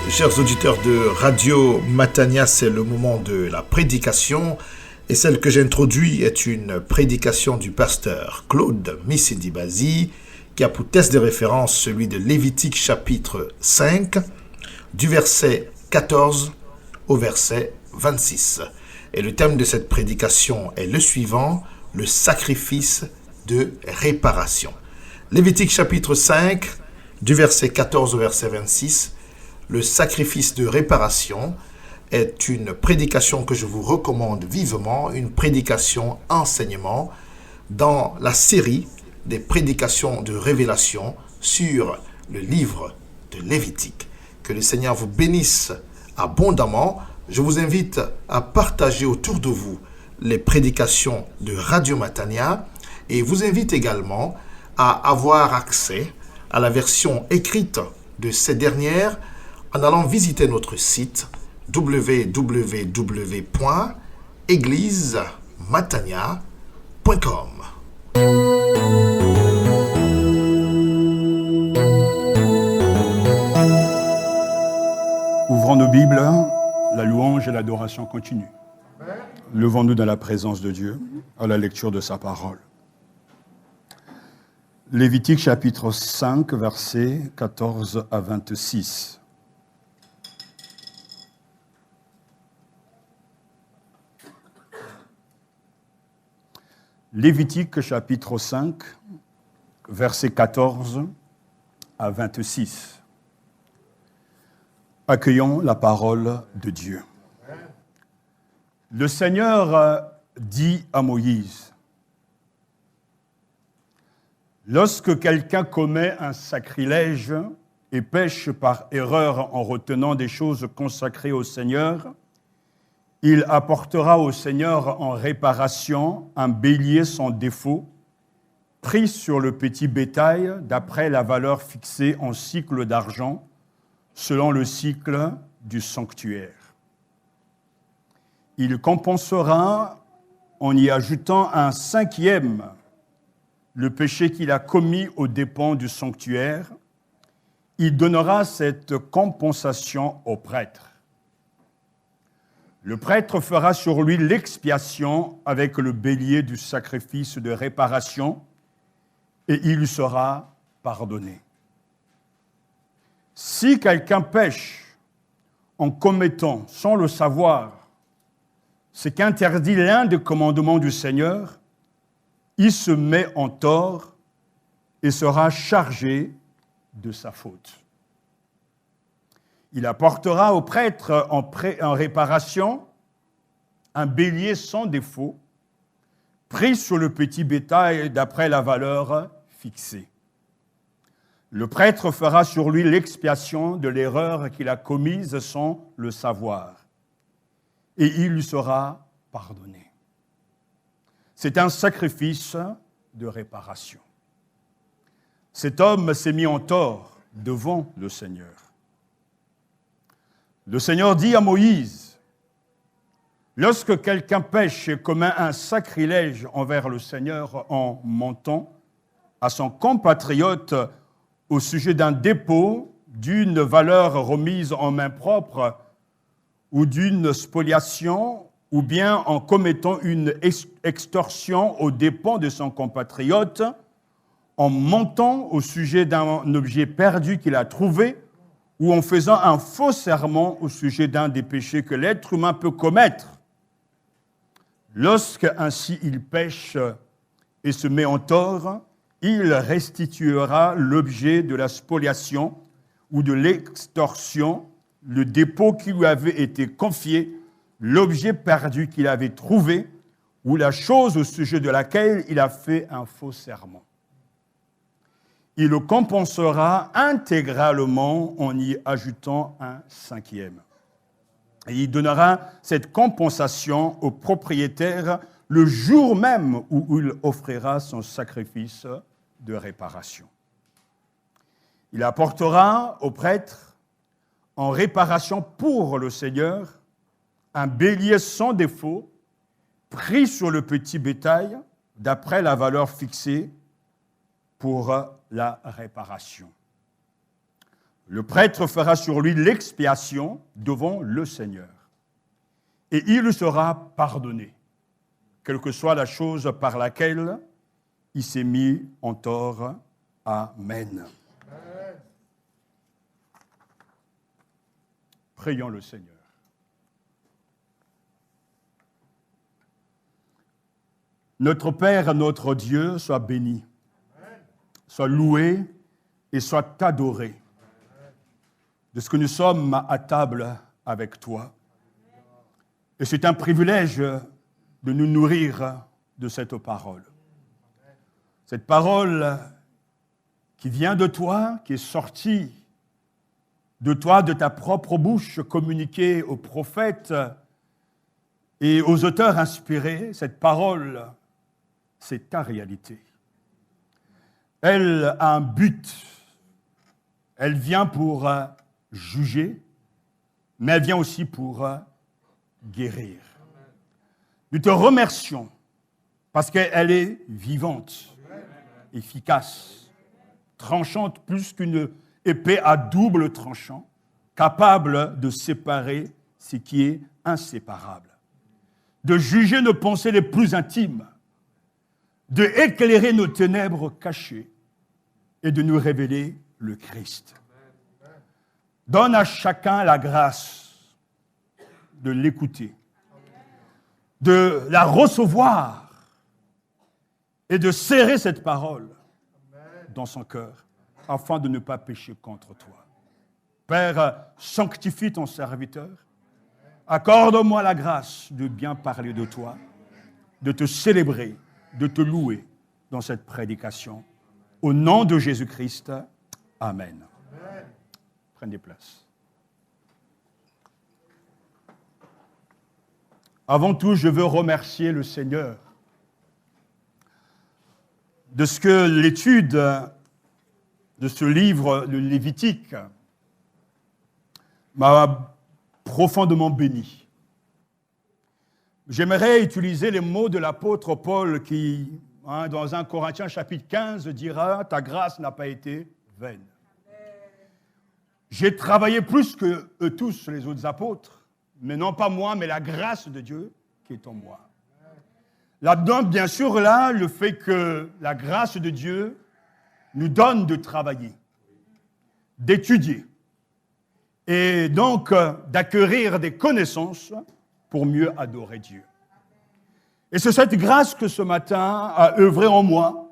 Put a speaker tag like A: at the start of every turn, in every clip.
A: Chers auditeurs de Radio Matania, c'est le moment de la prédication. Et celle que j'introduis est une prédication du pasteur Claude Missindibazi, qui a pour texte de référence celui de Lévitique chapitre 5, du verset 14 au verset 26. Et le thème de cette prédication est le suivant, le sacrifice de réparation. Lévitique chapitre 5, du verset 14 au verset 26, le sacrifice de réparation est une prédication que je vous recommande vivement, une prédication enseignement dans la série des prédications de révélation sur le livre de Lévitique. Que le Seigneur vous bénisse abondamment. Je vous invite à partager autour de vous les prédications de Radio Matania et vous invite également à avoir accès à la version écrite de ces dernières en allant visiter notre site www.eglisematania.com.
B: Ouvrons nos Bibles, la louange et l'adoration continuent. Levons-nous dans la présence de Dieu à la lecture de sa parole. Lévitique chapitre 5, versets 14 à 26. Lévitique chapitre 5, versets 14 à 26. Accueillons la parole de Dieu. Le Seigneur dit à Moïse, « Lorsque quelqu'un commet un sacrilège et pêche par erreur en retenant des choses consacrées au Seigneur, il apportera au Seigneur en réparation un bélier sans défaut, pris sur le petit bétail d'après la valeur fixée en cycle d'argent, selon le cycle du sanctuaire. Il compensera en y ajoutant un cinquième le péché qu'il a commis aux dépens du sanctuaire. Il donnera cette compensation au prêtre. Le prêtre fera sur lui l'expiation avec le bélier du sacrifice de réparation et il lui sera pardonné. Si quelqu'un pêche en commettant sans le savoir ce qu'interdit l'un des commandements du Seigneur, il se met en tort et sera chargé de sa faute. Il apportera au prêtre en réparation un bélier sans défaut, pris sur le petit bétail d'après la valeur fixée. Le prêtre fera sur lui l'expiation de l'erreur qu'il a commise sans le savoir, et il lui sera pardonné. C'est un sacrifice de réparation. Cet homme s'est mis en tort devant le Seigneur. Le Seigneur dit à Moïse, « Lorsque quelqu'un pêche et commet un sacrilège envers le Seigneur en mentant à son compatriote au sujet d'un dépôt, d'une valeur remise en main propre ou d'une spoliation, ou bien en commettant une extorsion aux dépens de son compatriote, en mentant au sujet d'un objet perdu qu'il a trouvé, ou en faisant un faux serment au sujet d'un des péchés que l'être humain peut commettre. Lorsque ainsi il pêche et se met en tort, il restituera l'objet de la spoliation ou de l'extorsion, le dépôt qui lui avait été confié, l'objet perdu qu'il avait trouvé, ou la chose au sujet de laquelle il a fait un faux serment. Il le compensera intégralement en y ajoutant un cinquième. Et il donnera cette compensation au propriétaire le jour même où il offrira son sacrifice de réparation. Il apportera au prêtre en réparation pour le Seigneur, un bélier sans défaut, pris sur le petit bétail, d'après la valeur fixée pour la réparation. Le prêtre fera sur lui l'expiation devant le Seigneur, et il sera pardonné, quelle que soit la chose par laquelle il s'est mis en tort. Amen. Prions le Seigneur. Notre Père, notre Dieu, soit béni, soit loué et soit adoré de ce que nous sommes à table avec toi. Et c'est un privilège de nous nourrir de cette parole. Cette parole qui vient de toi, qui est sortie de toi, de ta propre bouche, communiquée aux prophètes et aux auteurs inspirés, cette parole, c'est ta réalité. Elle a un but. Elle vient pour juger, mais elle vient aussi pour guérir. Nous te remercions parce qu'elle est vivante, efficace, tranchante plus qu'une épée à double tranchant, capable de séparer ce qui est inséparable, de juger nos pensées les plus intimes, de éclairer nos ténèbres cachées et de nous révéler le Christ. Donne à chacun la grâce de l'écouter, de la recevoir et de serrer cette parole dans son cœur afin de ne pas pécher contre toi. Père, sanctifie ton serviteur. Accorde-moi la grâce de bien parler de toi, de te célébrer, de te louer dans cette prédication. Au nom de Jésus-Christ, Amen. Prenez place. Avant tout, je veux remercier le Seigneur de ce que l'étude de ce livre, le Lévitique, m'a profondément béni. J'aimerais utiliser les mots de l'apôtre Paul qui, dans 1 Corinthiens chapitre 15, dira « Ta grâce n'a pas été vaine ». J'ai travaillé plus que eux tous, les autres apôtres, mais non pas moi, mais la grâce de Dieu qui est en moi. Là-dedans, bien sûr, là, le fait que la grâce de Dieu nous donne de travailler, d'étudier, et donc d'acquérir des connaissances pour mieux adorer Dieu. Et c'est cette grâce que ce matin a œuvré en moi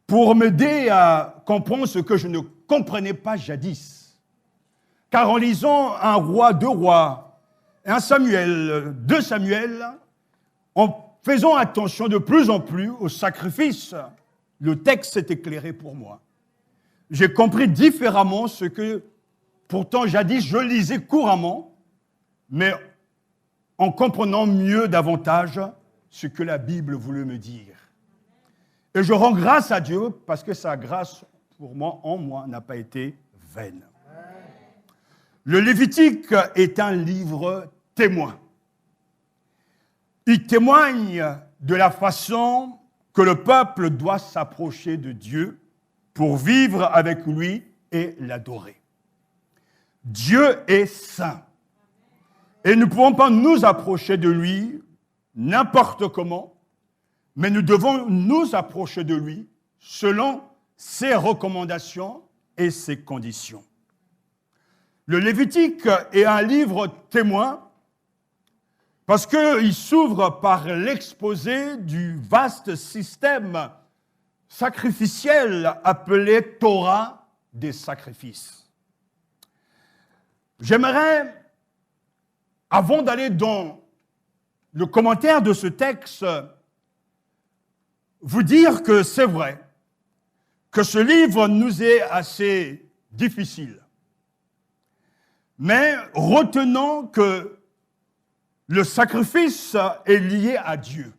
B: pour m'aider à comprendre ce que je ne comprenais pas jadis. Car en lisant 1 Roi, 2 Rois, 1 Samuel, 2 Samuel, en faisant attention de plus en plus au sacrifice, le texte s'est éclairé pour moi. J'ai compris différemment ce que, pourtant jadis, je lisais couramment, mais en comprenant mieux davantage ce que la Bible voulait me dire. Et je rends grâce à Dieu parce que sa grâce pour moi, en moi, n'a pas été vaine. Le Lévitique est un livre témoin. Il témoigne de la façon que le peuple doit s'approcher de Dieu pour vivre avec lui et l'adorer. Dieu est saint. Et nous ne pouvons pas nous approcher de lui n'importe comment, mais nous devons nous approcher de lui selon ses recommandations et ses conditions. Le Lévitique est un livre témoin parce qu'il s'ouvre par l'exposé du vaste système sacrificiel appelé Torah des sacrifices. J'aimerais, avant d'aller dans le commentaire de ce texte, vous dire que c'est vrai que ce livre nous est assez difficile. Mais retenons que le sacrifice est lié à Dieu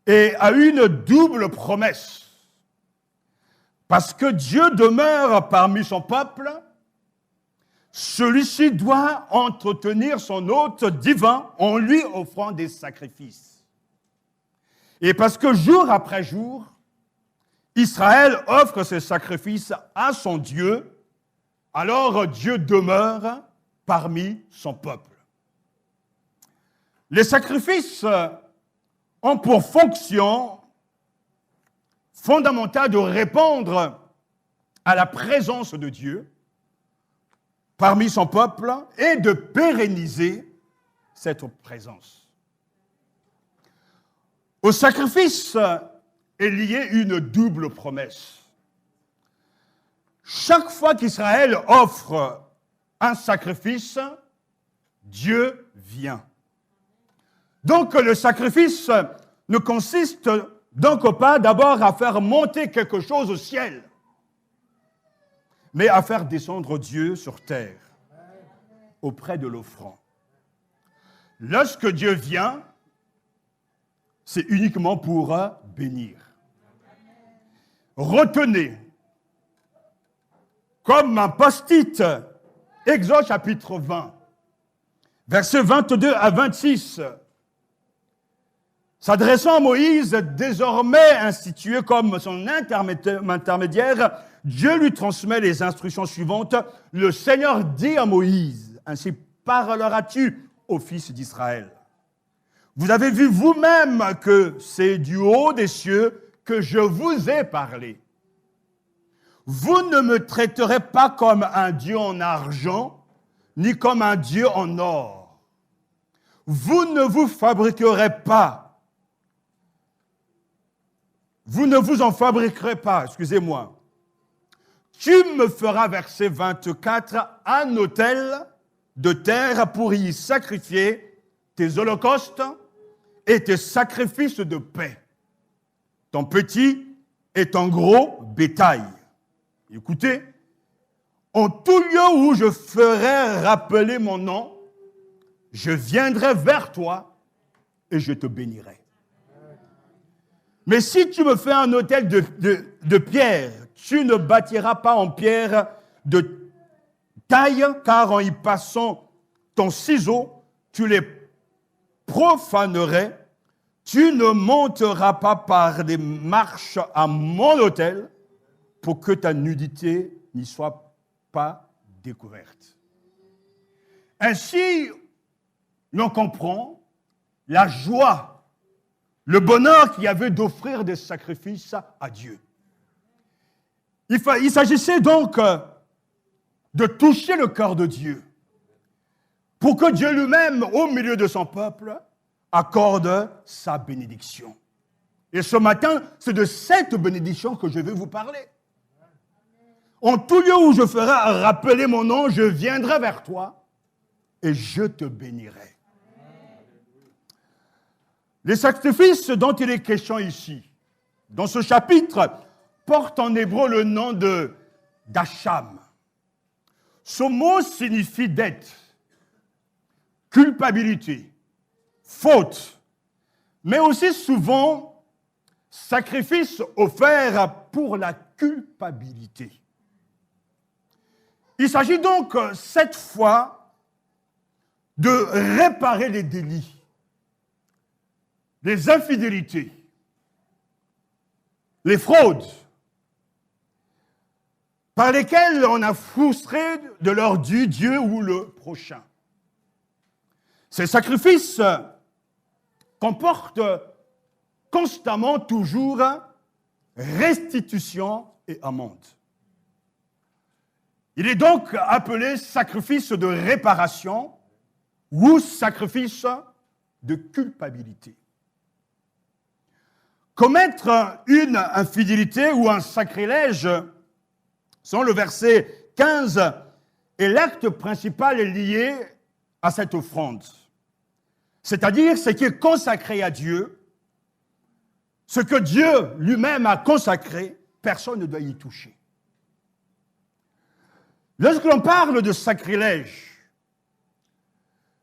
B: et à une double promesse. Parce que Dieu demeure parmi son peuple, celui-ci doit entretenir son hôte divin en lui offrant des sacrifices. Et parce que jour après jour, Israël offre ses sacrifices à son Dieu, alors Dieu demeure parmi son peuple. Les sacrifices ont pour fonction fondamentale de répondre à la présence de Dieu parmi son peuple et de pérenniser cette présence. Au sacrifice est liée une double promesse. Chaque fois qu'Israël offre un sacrifice, Dieu vient. Donc le sacrifice ne consiste donc pas d'abord à faire monter quelque chose au ciel, mais à faire descendre Dieu sur terre, auprès de l'offrant. Lorsque Dieu vient, c'est uniquement pour bénir. Retenez, comme un post-it, Exode chapitre 20, versets 22 à 26, s'adressant à Moïse, désormais institué comme son intermédiaire, Dieu lui transmet les instructions suivantes. Le Seigneur dit à Moïse, ainsi parleras-tu aux fils d'Israël. Vous avez vu vous-même que c'est du haut des cieux que je vous ai parlé. Vous ne me traiterez pas comme un Dieu en argent, ni comme un Dieu en or. Vous ne vous fabriquerez pas. Vous ne vous en fabriquerez pas, excusez-moi. Tu me feras, verset 24, un autel de terre pour y sacrifier tes holocaustes et tes sacrifices de paix, ton petit et ton gros bétail. Écoutez, en tout lieu où je ferai rappeler mon nom, je viendrai vers toi et je te bénirai. Mais si tu me fais un autel de pierre, tu ne bâtiras pas en pierre de taille, car en y passant ton ciseau, tu les profanerais. Tu ne monteras pas par des marches à mon autel pour que ta nudité n'y soit pas découverte. Ainsi, l'on comprend la joie, le bonheur qu'il y avait d'offrir des sacrifices à Dieu. Il s'agissait donc de toucher le cœur de Dieu pour que Dieu lui-même, au milieu de son peuple, accorde sa bénédiction. Et ce matin, c'est de cette bénédiction que je vais vous parler. En tout lieu où je ferai rappeler mon nom, je viendrai vers toi et je te bénirai. Les sacrifices dont il est question ici, dans ce chapitre, portent en hébreu le nom d'Hacham. Ce mot signifie dette, culpabilité, faute, mais aussi souvent sacrifice offert pour la culpabilité. Il s'agit donc cette fois de réparer les délits, les infidélités, les fraudes, par lesquelles on a frustré de leur dû Dieu ou le prochain. Ces sacrifices comportent constamment toujours restitution et amende. Il est donc appelé sacrifice de réparation ou sacrifice de culpabilité. Commettre une infidélité ou un sacrilège, selon le verset 15, est l'acte principal lié à cette offrande. C'est-à-dire ce qui est consacré à Dieu, ce que Dieu lui-même a consacré, personne ne doit y toucher. Lorsque l'on parle de sacrilège,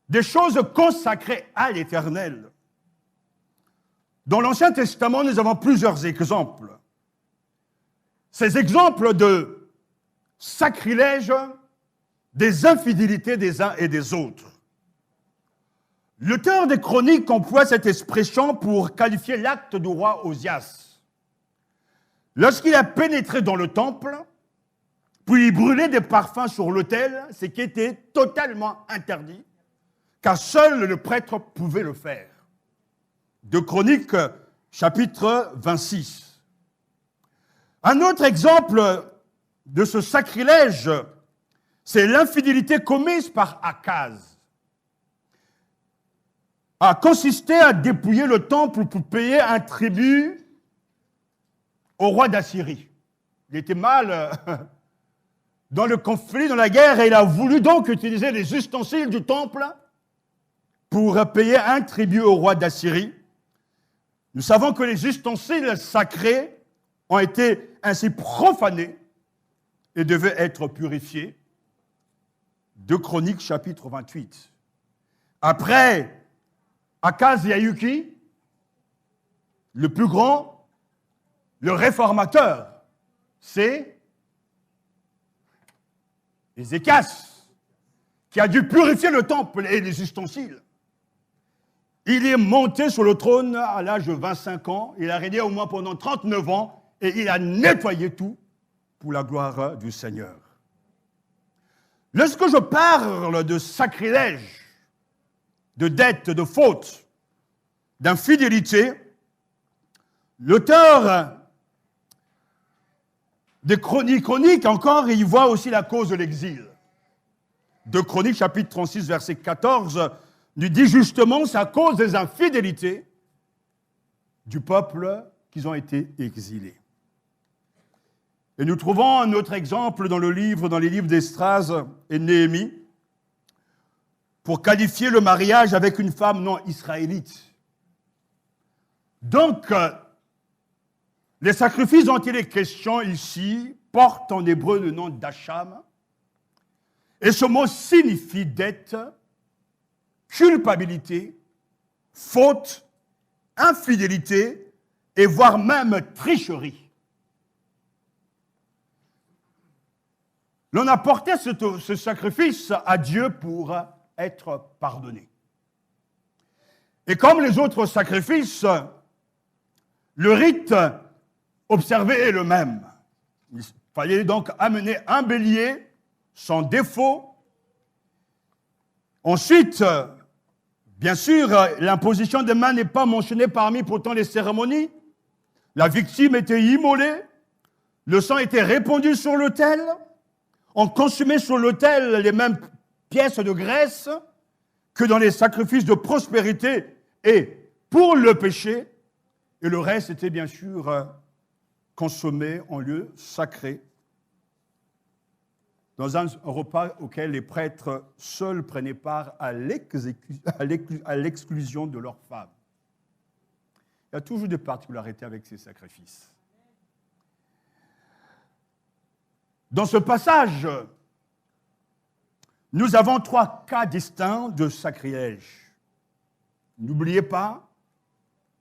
B: des choses consacrées à l'Éternel, dans l'Ancien Testament, nous avons plusieurs exemples. Ces exemples de sacrilège des infidélités des uns et des autres. L'auteur des Chroniques emploie cette expression pour qualifier l'acte du roi Osias. Lorsqu'il a pénétré dans le temple, puis brûlé des parfums sur l'autel, ce qui était totalement interdit, car seul le prêtre pouvait le faire. De Chroniques, chapitre 26. Un autre exemple de ce sacrilège, c'est l'infidélité commise par Akaz. A consisté à dépouiller le temple pour payer un tribut au roi d'Assyrie. Il était mal dans le conflit, dans la guerre, et il a voulu donc utiliser les ustensiles du temple pour payer un tribut au roi d'Assyrie. Nous savons que les ustensiles sacrés ont été ainsi profanés et devaient être purifiés. De Chroniques, chapitre 28. Après Akaz, il y a eu qui? Le plus grand, le réformateur, c'est Ézéchias, qui a dû purifier le temple et les ustensiles. Il est monté sur le trône à l'âge de 25 ans, il a régné au moins pendant 39 ans, et il a nettoyé tout pour la gloire du Seigneur. Lorsque je parle de sacrilège, de dette, de faute, d'infidélité, l'auteur des Chroniques encore, il voit aussi la cause de l'exil. De Chroniques, chapitre 36, verset 14, nous dit justement, c'est à cause des infidélités du peuple qu'ils ont été exilés. Et nous trouvons un autre exemple dans les livres d'Esdras et Néhémie, pour qualifier le mariage avec une femme non israélite. Donc, les sacrifices dont il est question ici portent en hébreu le nom d'Hacham, et ce mot signifie dette, culpabilité, faute, infidélité, et voire même tricherie. L'on a porté ce sacrifice à Dieu pour être pardonné. Et comme les autres sacrifices, le rite observé est le même. Il fallait donc amener un bélier sans défaut. Ensuite, bien sûr, l'imposition des mains n'est pas mentionnée parmi pourtant les cérémonies. La victime était immolée, le sang était répandu sur l'autel, on consumait sur l'autel les mêmes pièces de graisse que dans les sacrifices de prospérité et pour le péché, et le reste était bien sûr consommé en lieu sacré, dans un repas auquel les prêtres seuls prenaient part à l'exclusion de leurs femmes. Il y a toujours des particularités avec ces sacrifices. Dans ce passage, nous avons 3 cas distincts de sacrilège. N'oubliez pas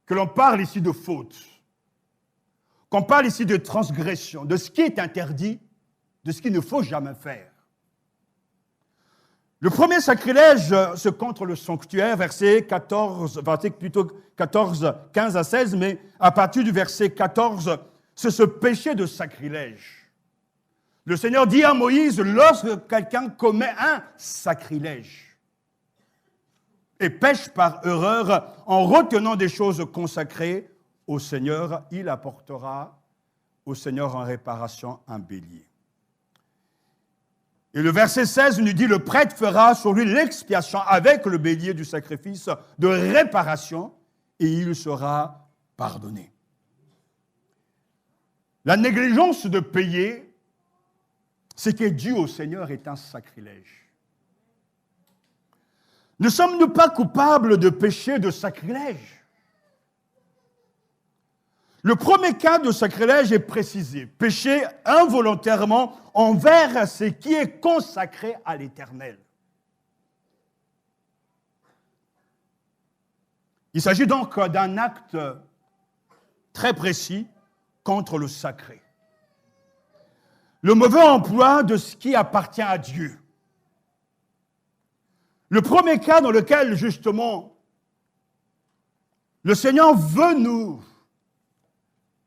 B: que l'on parle ici de faute, qu'on parle ici de transgression, de ce qui est interdit, de ce qu'il ne faut jamais faire. Le premier sacrilège, c'est contre le sanctuaire, verset 14, 15 à 16, mais à partir du verset 14, c'est ce péché de sacrilège. Le Seigneur dit à Moïse, lorsque quelqu'un commet un sacrilège et pêche par erreur en retenant des choses consacrées au Seigneur, il apportera au Seigneur en réparation un bélier. Et le verset 16 nous dit, le prêtre fera sur lui l'expiation avec le bélier du sacrifice de réparation et il sera pardonné. La négligence de payer ce qui est dû au Seigneur est un sacrilège. Ne sommes-nous pas coupables de péché de sacrilège? Le premier cas de sacrilège est précisé. Péché involontairement envers ce qui est consacré à l'Éternel. Il s'agit donc d'un acte très précis contre le sacré. Le mauvais emploi de ce qui appartient à Dieu. Le premier cas dans lequel, justement, le Seigneur veut nous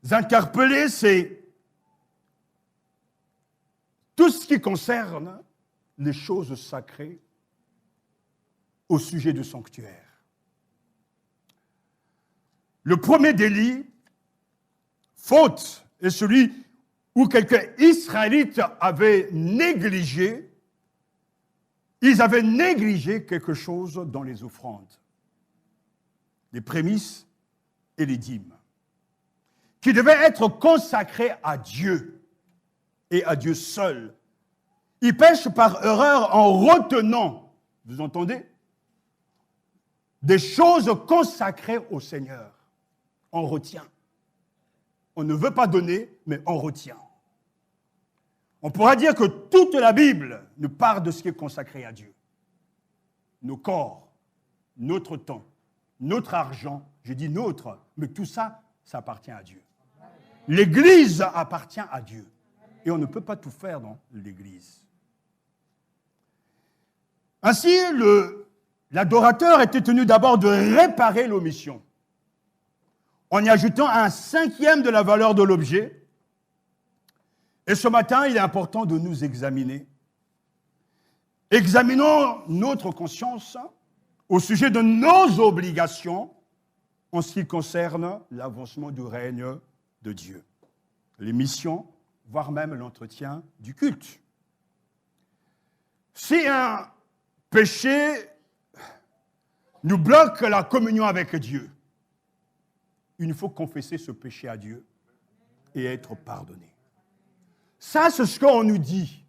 B: interpeller, c'est tout ce qui concerne les choses sacrées au sujet du sanctuaire. Le premier délit, faute, est celui où quelques Israélites avaient négligé, ils avaient négligé quelque chose dans les offrandes, les prémices et les dîmes, qui devaient être consacrés à Dieu et à Dieu seul. Ils pêchent par erreur en retenant, vous entendez, des choses consacrées au Seigneur. On retient. On ne veut pas donner, mais on retient. On pourra dire que toute la Bible nous parle de ce qui est consacré à Dieu. Nos corps, notre temps, notre argent, je dis notre, mais tout ça, ça appartient à Dieu. L'Église appartient à Dieu. Et on ne peut pas tout faire dans l'Église. Ainsi, l'adorateur était tenu d'abord de réparer l'omission, en y ajoutant un cinquième de la valeur de l'objet. Et ce matin, il est important de nous examiner. Examinons notre conscience au sujet de nos obligations en ce qui concerne l'avancement du règne de Dieu, les missions, voire même l'entretien du culte. Si un péché nous bloque la communion avec Dieu, il faut confesser ce péché à Dieu et être pardonné. Ça, c'est ce qu'on nous dit.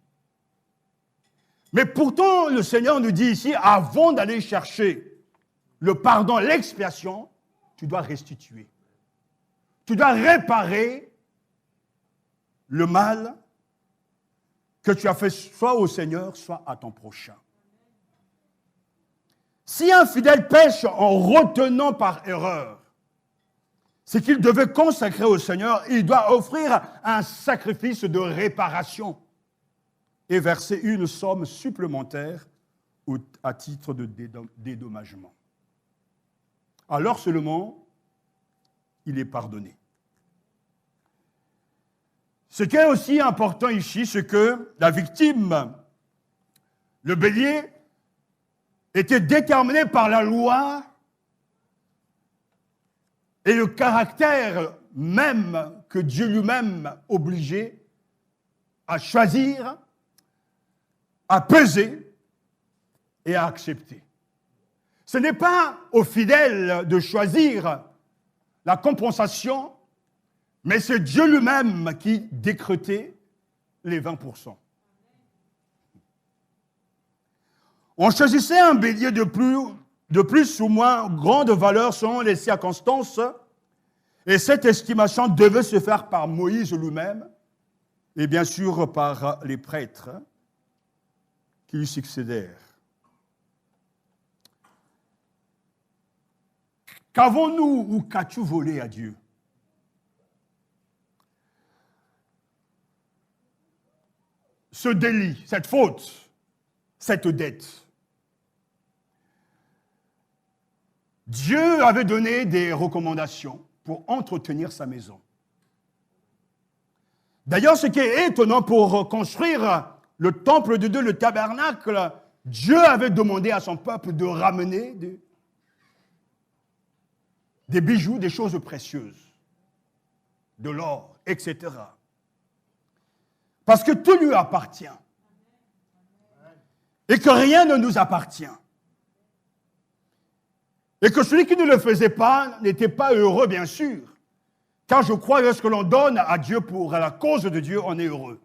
B: Mais pourtant, le Seigneur nous dit ici, avant d'aller chercher le pardon, l'expiation, tu dois restituer. Tu dois réparer le mal que tu as fait soit au Seigneur, soit à ton prochain. Si un fidèle pêche en retenant par erreur, c'est qu'il devait consacrer au Seigneur, il doit offrir un sacrifice de réparation et verser une somme supplémentaire à titre de dédommagement. Alors seulement, il est pardonné. Ce qui est aussi important ici, c'est que la victime, le bélier, était déterminé par la loi et le caractère même que Dieu lui-même obligeait à choisir, à peser et à accepter. Ce n'est pas aux fidèles de choisir la compensation, mais c'est Dieu lui-même qui décrétait les 20%. On choisissait un bélier de plus ou moins grande valeur selon les circonstances, et cette estimation devait se faire par Moïse lui-même, et bien sûr par les prêtres qui lui succédèrent. Qu'avons-nous ou qu'as-tu volé à Dieu? Ce délit, cette faute, cette dette. Dieu avait donné des recommandations pour entretenir sa maison. D'ailleurs, ce qui est étonnant, pour construire le temple de Dieu, le tabernacle, Dieu avait demandé à son peuple de ramener des bijoux, des choses précieuses, de l'or, etc. Parce que tout lui appartient. Et que rien ne nous appartient. Et que celui qui ne le faisait pas n'était pas heureux, bien sûr. Car je crois que lorsque l'on donne à Dieu pour la cause de Dieu, on est heureux.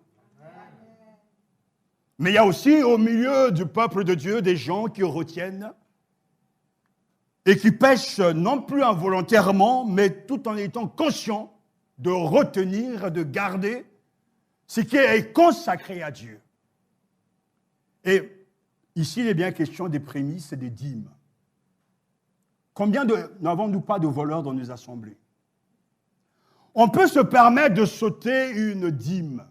B: Mais il y a aussi au milieu du peuple de Dieu des gens qui retiennent et qui pêchent non plus involontairement, mais tout en étant conscients de retenir, de garder ce qui est consacré à Dieu. Et ici, il est bien question des prémices et des dîmes. Combien n'avons-nous pas de voleurs dans nos assemblées? On peut se permettre de sauter une dîme.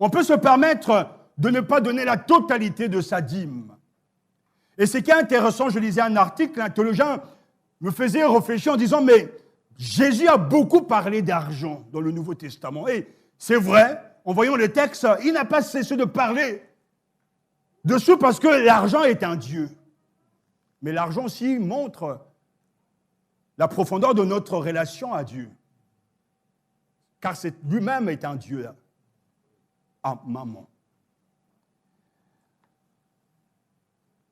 B: On peut se permettre de ne pas donner la totalité de sa dîme. Et ce qui est intéressant, je lisais un article, un théologien me faisait réfléchir en disant, mais Jésus a beaucoup parlé d'argent dans le Nouveau Testament. Et c'est vrai, en voyant les textes, il n'a pas cessé de parler dessus parce que l'argent est un Dieu. Mais l'argent aussi montre la profondeur de notre relation à Dieu. Car lui-même est un Dieu à maman.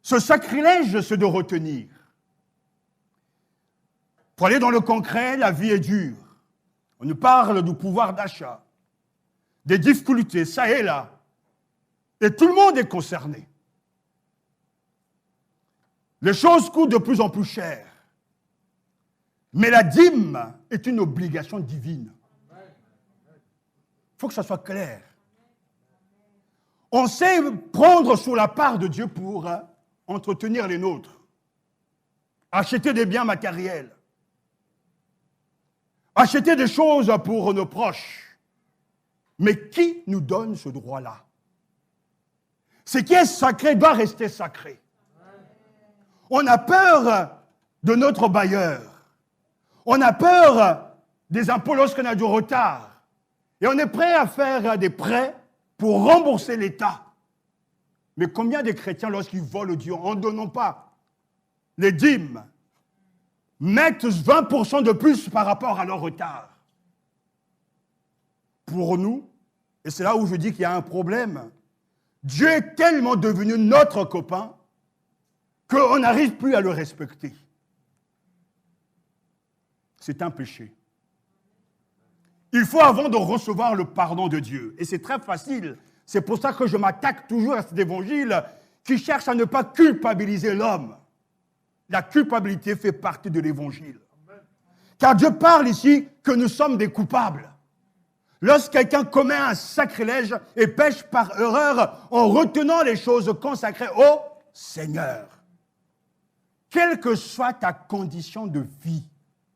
B: Ce sacrilège, c'est de retenir. Pour aller dans le concret, la vie est dure. On nous parle du pouvoir d'achat, des difficultés, ça et là. Et tout le monde est concerné. Les choses coûtent de plus en plus cher. Mais la dîme est une obligation divine. Il faut que ça soit clair. On sait prendre sur la part de Dieu pour entretenir les nôtres, acheter des biens matériels, acheter des choses pour nos proches. Mais qui nous donne ce droit-là? Ce qui est sacré doit rester sacré. On a peur de notre bailleur. On a peur des impôts lorsqu'on a du retard. Et on est prêt à faire des prêts pour rembourser l'État. Mais combien de chrétiens, lorsqu'ils volent Dieu, en ne donnant pas les dîmes, mettent 20% de plus par rapport à leur retard? Pour nous, et c'est là où je dis qu'il y a un problème, Dieu est tellement devenu notre copain qu'on n'arrive plus à le respecter. C'est un péché. Il faut avant de recevoir le pardon de Dieu. Et c'est très facile. C'est pour ça que je m'attaque toujours à cet évangile qui cherche à ne pas culpabiliser l'homme. La culpabilité fait partie de l'évangile. Car Dieu parle ici que nous sommes des coupables. Lorsque quelqu'un commet un sacrilège et pêche par erreur en retenant les choses consacrées au Seigneur, quelle que soit ta condition de vie,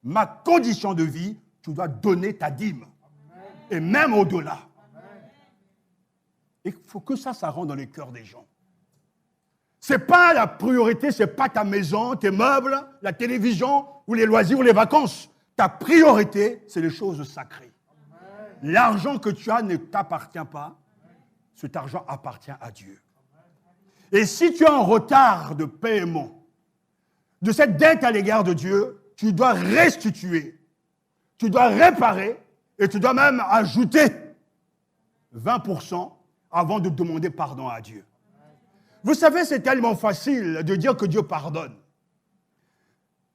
B: ma condition de vie, tu dois donner ta dîme. Et même au-delà. Il faut que ça rentre dans les cœurs des gens. Ce n'est pas la priorité, ce n'est pas ta maison, tes meubles, la télévision, ou les loisirs, ou les vacances. Ta priorité, c'est les choses sacrées. L'argent que tu as ne t'appartient pas. Cet argent appartient à Dieu. Et si tu es en retard de paiement de cette dette à l'égard de Dieu, tu dois restituer, tu dois réparer et tu dois même ajouter 20% avant de demander pardon à Dieu. Vous savez, c'est tellement facile de dire que Dieu pardonne.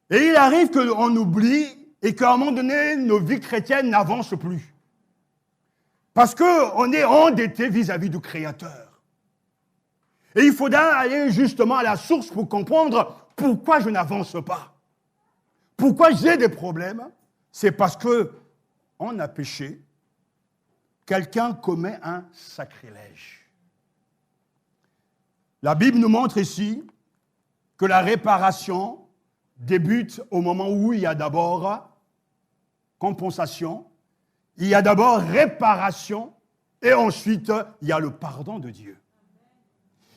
B: Et il arrive qu'on oublie et qu'à un moment donné, nos vies chrétiennes n'avancent plus. Parce qu'on est endetté vis-à-vis du Créateur. Et il faudra aller justement à la source pour comprendre pourquoi je n'avance pas. Pourquoi j'ai des problèmes? C'est parce qu'on a péché. Quelqu'un commet un sacrilège. La Bible nous montre ici que la réparation débute au moment où il y a d'abord compensation, il y a d'abord réparation et ensuite il y a le pardon de Dieu.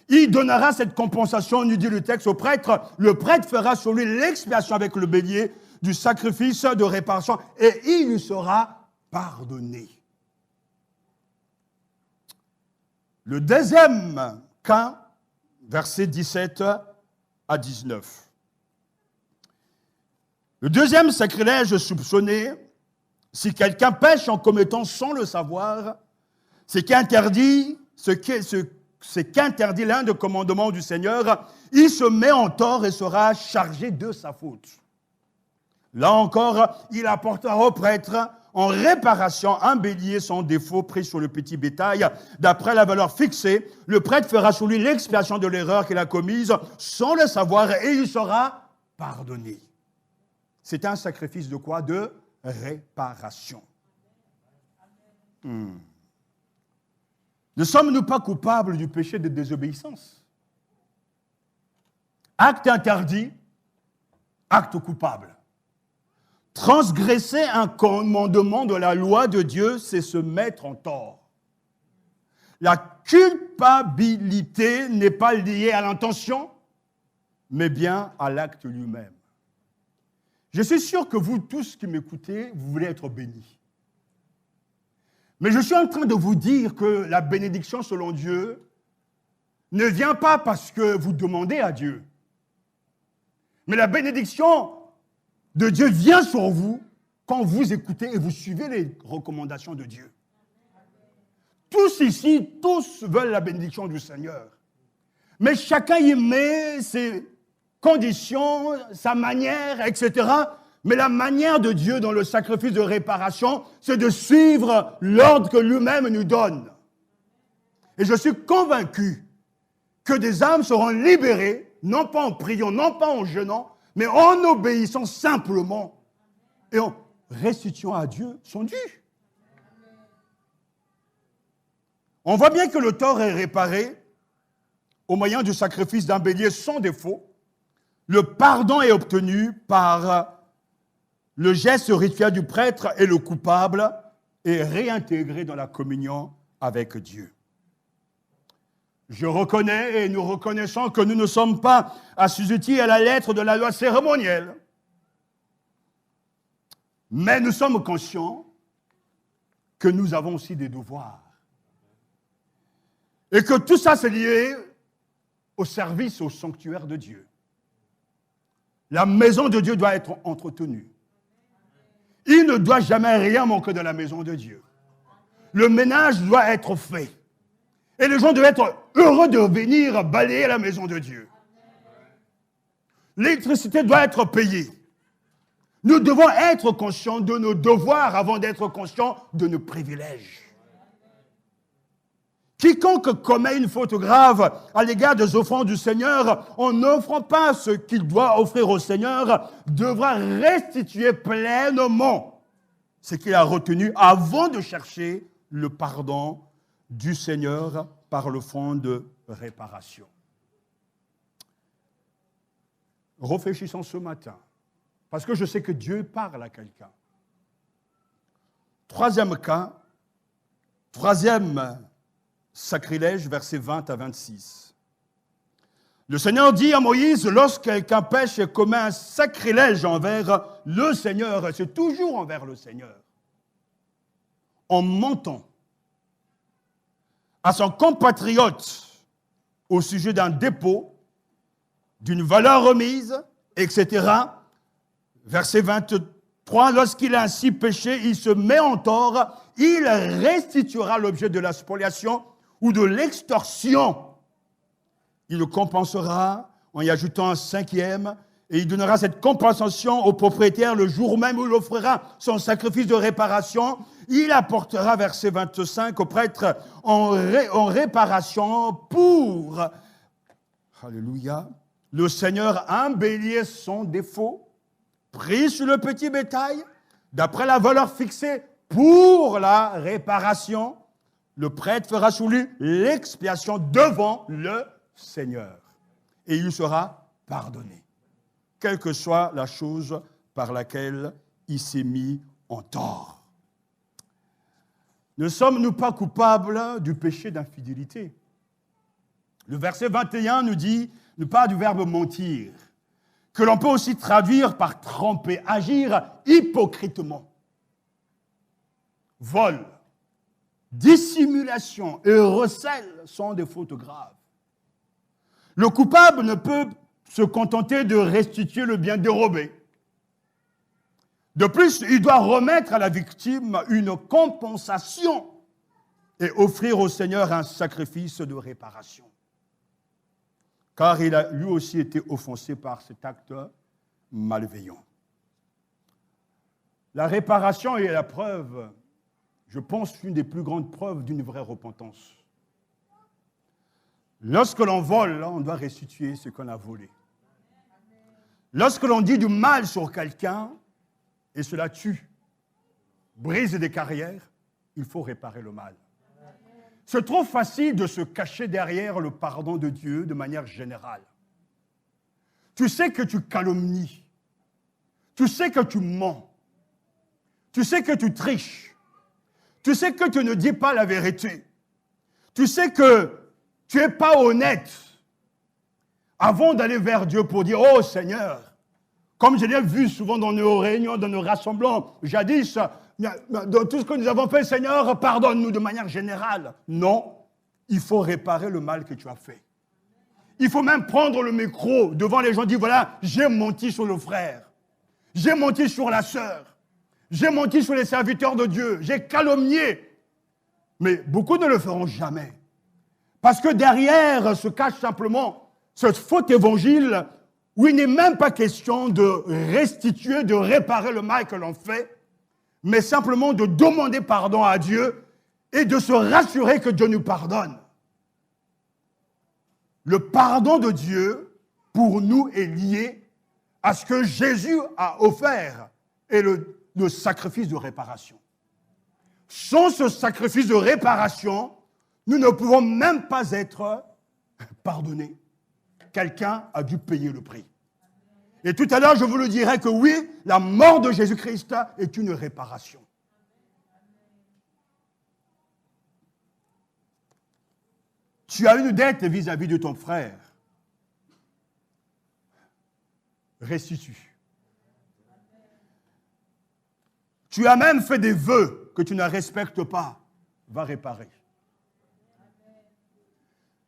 B: Il donnera cette compensation, nous dit le texte, au prêtre. Le prêtre fera sur lui l'expiation avec le bélier du sacrifice de réparation et il lui sera pardonné. Le deuxième cas, versets 17 à 19. Le deuxième sacrilège soupçonné, si quelqu'un pêche en commettant sans le savoir, ce qu'interdit l'un des commandements du Seigneur, il se met en tort et sera chargé de sa faute. Là encore, il apportera au prêtre en réparation un bélier sans défaut pris sur le petit bétail. D'après la valeur fixée, le prêtre fera sur lui l'expiation de l'erreur qu'il a commise sans le savoir et il sera pardonné. C'est un sacrifice de quoi? De réparation. Ne sommes-nous pas coupables du péché de désobéissance? Acte interdit, acte coupable. Transgresser un commandement de la loi de Dieu, c'est se mettre en tort. La culpabilité n'est pas liée à l'intention, mais bien à l'acte lui-même. Je suis sûr que vous tous qui m'écoutez, vous voulez être bénis. Mais je suis en train de vous dire que la bénédiction selon Dieu ne vient pas parce que vous demandez à Dieu. Mais la bénédiction de Dieu vient sur vous quand vous écoutez et vous suivez les recommandations de Dieu. Tous ici, tous veulent la bénédiction du Seigneur. Mais chacun y met ses conditions, sa manière, etc. Mais la manière de Dieu dans le sacrifice de réparation, c'est de suivre l'ordre que lui-même nous donne. Et je suis convaincu que des âmes seront libérées, non pas en priant, non pas en jeûnant, mais en obéissant simplement et en restituant à Dieu son dû. On voit bien que le tort est réparé au moyen du sacrifice d'un bélier sans défaut. Le pardon est obtenu par le geste rituel du prêtre et le coupable est réintégré dans la communion avec Dieu. Je reconnais et nous reconnaissons que nous ne sommes pas assujettis à la lettre de la loi cérémonielle. Mais nous sommes conscients que nous avons aussi des devoirs. Et que tout ça, c'est lié au service, au sanctuaire de Dieu. La maison de Dieu doit être entretenue. Il ne doit jamais rien manquer dans la maison de Dieu. Le ménage doit être fait. Et les gens doivent être heureux de venir balayer la maison de Dieu. L'électricité doit être payée. Nous devons être conscients de nos devoirs avant d'être conscients de nos privilèges. Quiconque commet une faute grave à l'égard des offrandes du Seigneur, en n'offrant pas ce qu'il doit offrir au Seigneur, devra restituer pleinement ce qu'il a retenu avant de chercher le pardon du Seigneur par le fond de réparation. Réfléchissons ce matin, parce que je sais que Dieu parle à quelqu'un. Troisième cas, troisième sacrilège, versets 20 à 26. Le Seigneur dit à Moïse, lorsque quelqu'un pêche et commet un sacrilège envers le Seigneur, et c'est toujours envers le Seigneur, en mentant à son compatriote au sujet d'un dépôt, d'une valeur remise, etc. Verset 23, lorsqu'il a ainsi péché, il se met en tort, il restituera l'objet de la spoliation ou de l'extorsion. Il le compensera en y ajoutant un cinquième et il donnera cette compensation au propriétaire le jour même où il offrira son sacrifice de réparation. Il apportera, verset 25, au prêtre en réparation pour, alléluia, le Seigneur un bélier sans défaut, pris sur le petit bétail, d'après la valeur fixée pour la réparation. Le prêtre fera sur lui l'expiation devant le Seigneur. Et il sera pardonné, quelle que soit la chose par laquelle il s'est mis en tort. Ne sommes-nous pas coupables du péché d'infidélité? Le verset 21 nous parle du verbe mentir, que l'on peut aussi traduire par tromper, agir hypocritement. Vol, dissimulation et recel sont des fautes graves. Le coupable ne peut se contenter de restituer le bien dérobé. De plus, il doit remettre à la victime une compensation et offrir au Seigneur un sacrifice de réparation. Car il a lui aussi été offensé par cet acte malveillant. La réparation est la preuve, je pense, une des plus grandes preuves d'une vraie repentance. Lorsque l'on vole, on doit restituer ce qu'on a volé. Lorsque l'on dit du mal sur quelqu'un, et cela tue, brise des carrières, il faut réparer le mal. C'est trop facile de se cacher derrière le pardon de Dieu de manière générale. Tu sais que tu calomnies, tu sais que tu mens, tu sais que tu triches, tu sais que tu ne dis pas la vérité, tu sais que tu n'es pas honnête. avant d'aller vers Dieu pour dire, oh Seigneur, comme je l'ai vu souvent dans nos réunions, dans nos rassemblements, jadis, dans tout ce que nous avons fait, Seigneur, pardonne-nous de manière générale. Non, il faut réparer le mal que tu as fait. Il faut même prendre le micro devant les gens et dire, voilà, j'ai menti sur le frère, j'ai menti sur la sœur, j'ai menti sur les serviteurs de Dieu, j'ai calomnié. Mais beaucoup ne le feront jamais. Parce que derrière se cache simplement ce faux évangile où il n'est même pas question de restituer, de réparer le mal que l'on fait, mais simplement de demander pardon à Dieu et de se rassurer que Dieu nous pardonne. Le pardon de Dieu, pour nous, est lié à ce que Jésus a offert et le sacrifice de réparation. Sans ce sacrifice de réparation, nous ne pouvons même pas être pardonnés. Quelqu'un a dû payer le prix. Et tout à l'heure, je vous le dirai que oui, la mort de Jésus-Christ est une réparation. Tu as une dette vis-à-vis de ton frère. Restitue. Tu as même fait des vœux que tu ne respectes pas. Va réparer.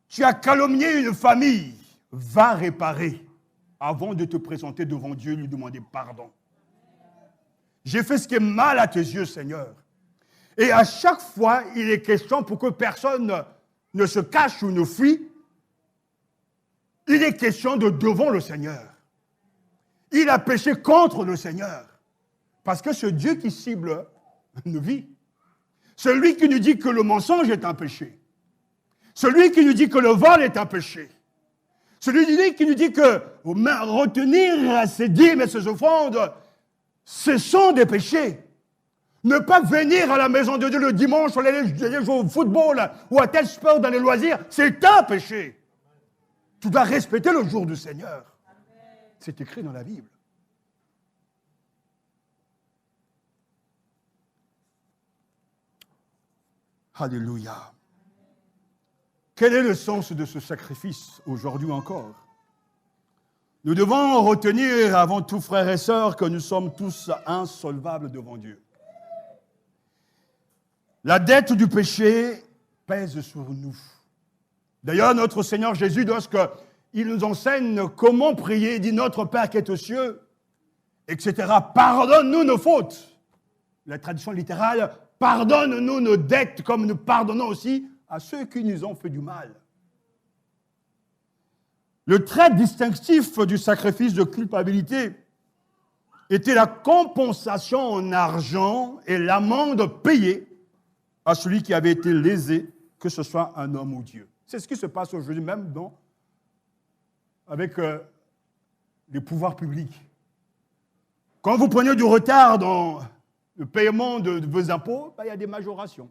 B: Tu as calomnié une famille. Va réparer avant de te présenter devant Dieu et lui demander pardon. J'ai fait ce qui est mal à tes yeux, Seigneur. Et à chaque fois, il est question pour que personne ne se cache ou ne fuit. Il est question de devant le Seigneur. Il a péché contre le Seigneur. Parce que ce Dieu qui cible nos vies, celui qui nous dit que le mensonge est un péché, celui qui nous dit que le vol est un péché, celui qui nous dit que retenir ses dîmes et ses offrandes, ce sont des péchés. Ne pas venir à la maison de Dieu le dimanche, aller jouer au football ou à tel sport dans les loisirs, c'est un péché. Tu dois respecter le jour du Seigneur. C'est écrit dans la Bible. Alléluia. Quel est le sens de ce sacrifice aujourd'hui encore? Nous devons retenir avant tout, frères et sœurs, que nous sommes tous insolvables devant Dieu. La dette du péché pèse sur nous. D'ailleurs, notre Seigneur Jésus, lorsqu'il nous enseigne comment prier, il dit « Notre Père qui est aux cieux », etc. « Pardonne-nous nos fautes ». La traduction littérale « Pardonne-nous nos dettes comme nous pardonnons aussi à ceux qui nous ont fait du mal ». Le trait distinctif du sacrifice de culpabilité était la compensation en argent et l'amende payée à celui qui avait été lésé, que ce soit un homme ou Dieu. C'est ce qui se passe aujourd'hui même avec les pouvoirs publics. Quand vous prenez du retard dans le paiement de vos impôts, il y a des majorations.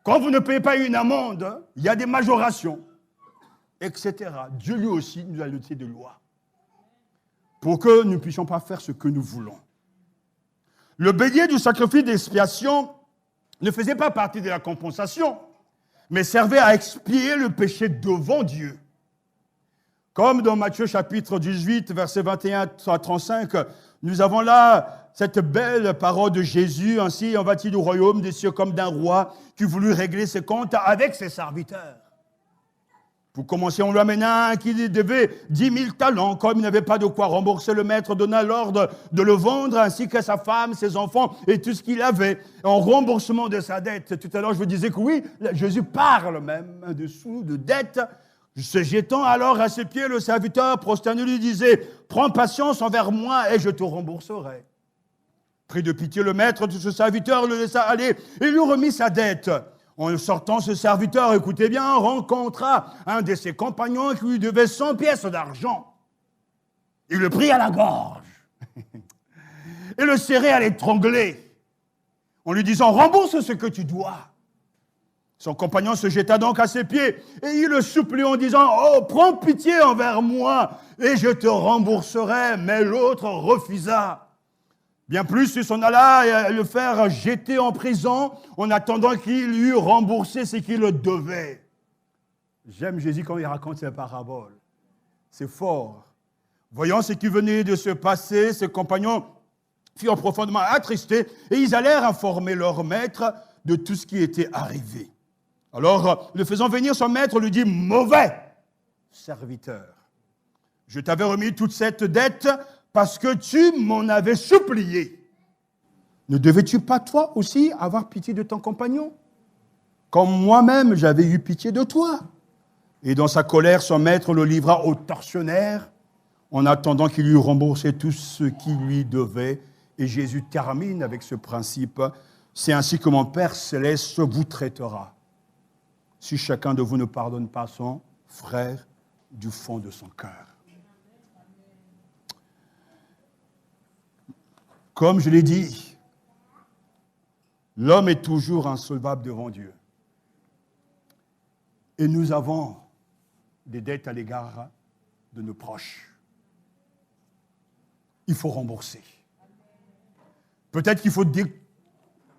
B: Quand vous ne payez pas une amende, il y a des majorations, etc. Dieu lui aussi nous a doté de lois pour que nous ne puissions pas faire ce que nous voulons. Le bélier du sacrifice d'expiation ne faisait pas partie de la compensation, mais servait à expier le péché devant Dieu. Comme dans Matthieu chapitre 18, versets 21 à 35, nous avons là cette belle parole de Jésus, « Ainsi en va-t-il du royaume des cieux comme d'un roi qui voulut régler ses comptes avec ses serviteurs. » Pour commencer, on lui amena un qui devait 10 000 talents. Comme il n'avait pas de quoi rembourser, le maître donna l'ordre de le vendre, ainsi que sa femme, ses enfants et tout ce qu'il avait, en remboursement de sa dette. Tout à l'heure, je vous disais que oui, Jésus parle même dessous de dette. Se jetant alors à ses pieds, le serviteur prosterné lui disait « Prends patience envers moi et je te rembourserai. » Pris de pitié, le maître de ce serviteur le laissa aller et lui remit sa dette. En sortant, ce serviteur, écoutez bien, rencontra un de ses compagnons qui lui devait 100 pièces d'argent. Il le prit à la gorge et le serrait à l'étrangler en lui disant « Rembourse ce que tu dois. » Son compagnon se jeta donc à ses pieds et il le supplie en disant « Oh, prends pitié envers moi et je te rembourserai. » Mais l'autre refusa. Bien plus, il s'en alla le faire jeter en prison en attendant qu'il lui eût remboursé ce qu'il devait. J'aime Jésus quand il raconte ces paraboles. C'est fort. Voyant ce qui venait de se passer, ses compagnons furent profondément attristés et ils allèrent informer leur maître de tout ce qui était arrivé. Alors, le faisant venir, son maître lui dit « Mauvais serviteur, je t'avais remis toute cette dette parce que tu m'en avais supplié. Ne devais-tu pas toi aussi avoir pitié de ton compagnon, comme moi-même j'avais eu pitié de toi ?» Et dans sa colère, son maître le livra au tortionnaire en attendant qu'il lui remboursait tout ce qui lui devait. Et Jésus termine avec ce principe. C'est ainsi que mon Père céleste vous traitera, si chacun de vous ne pardonne pas son frère du fond de son cœur. Comme je l'ai dit, l'homme est toujours insolvable devant Dieu. Et nous avons des dettes à l'égard de nos proches. Il faut rembourser. Peut-être qu'il faut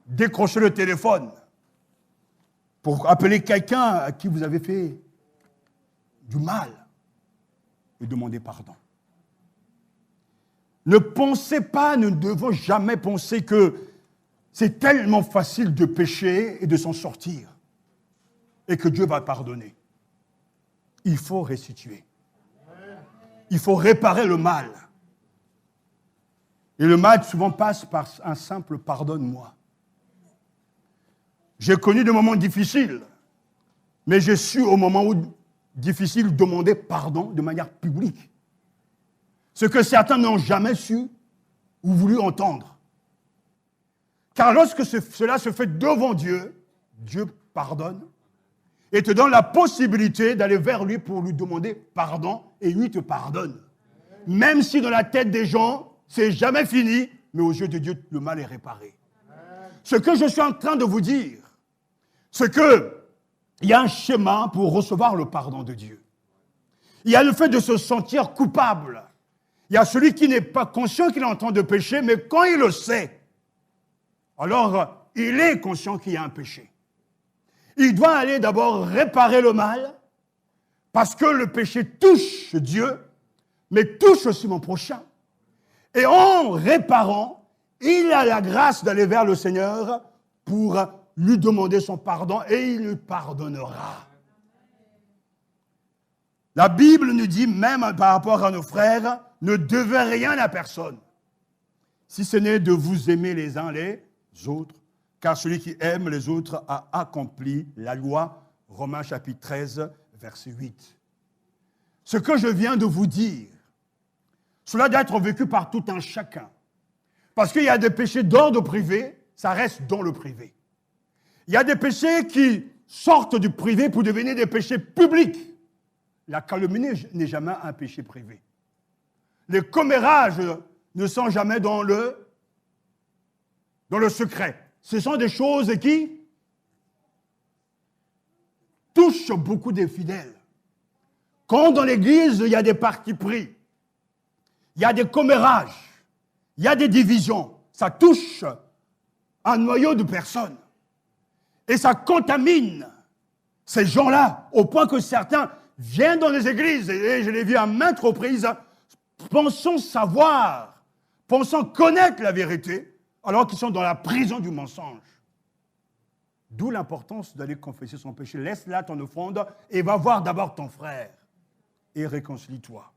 B: décrocher le téléphone pour appeler quelqu'un à qui vous avez fait du mal et demander pardon. Ne pensez pas, nous ne devons jamais penser que c'est tellement facile de pécher et de s'en sortir et que Dieu va pardonner. Il faut restituer. Il faut réparer le mal. Et le mal souvent passe par un simple « pardonne-moi ». J'ai connu des moments difficiles, mais j'ai su au moment où difficile demander pardon de manière publique. Ce que certains n'ont jamais su ou voulu entendre. Car lorsque cela se fait devant Dieu, Dieu pardonne et te donne la possibilité d'aller vers lui pour lui demander pardon et lui te pardonne. Même si dans la tête des gens, c'est jamais fini, mais aux yeux de Dieu, le mal est réparé. Ce que je suis en train de vous dire, c'est qu'il y a un schéma pour recevoir le pardon de Dieu. Il y a le fait de se sentir coupable. Il y a celui qui n'est pas conscient qu'il est en train de pécher, mais quand il le sait, alors il est conscient qu'il y a un péché. Il doit aller d'abord réparer le mal, parce que le péché touche Dieu, mais touche aussi mon prochain. Et en réparant, il a la grâce d'aller vers le Seigneur pour lui demander son pardon et il lui pardonnera. La Bible nous dit, même par rapport à nos frères, ne devez rien à personne, si ce n'est de vous aimer les uns les autres, car celui qui aime les autres a accompli la loi. Romains chapitre 13, verset 8. Ce que je viens de vous dire, cela doit être vécu par tout un chacun. Parce qu'il y a des péchés d'ordre privé, ça reste dans le privé. Il y a des péchés qui sortent du privé pour devenir des péchés publics. La calomnie n'est jamais un péché privé. Les commérages ne sont jamais dans le secret. Ce sont des choses qui touchent beaucoup des fidèles. Quand dans l'église, il y a des partis pris, il y a des commérages, il y a des divisions, ça touche un noyau de personnes. Et ça contamine ces gens-là, au point que certains viennent dans les églises, et je l'ai vu à maintes reprises, pensant savoir, pensant connaître la vérité, alors qu'ils sont dans la prison du mensonge. D'où l'importance d'aller confesser son péché. Laisse là ton offrande et va voir d'abord ton frère et réconcilie-toi.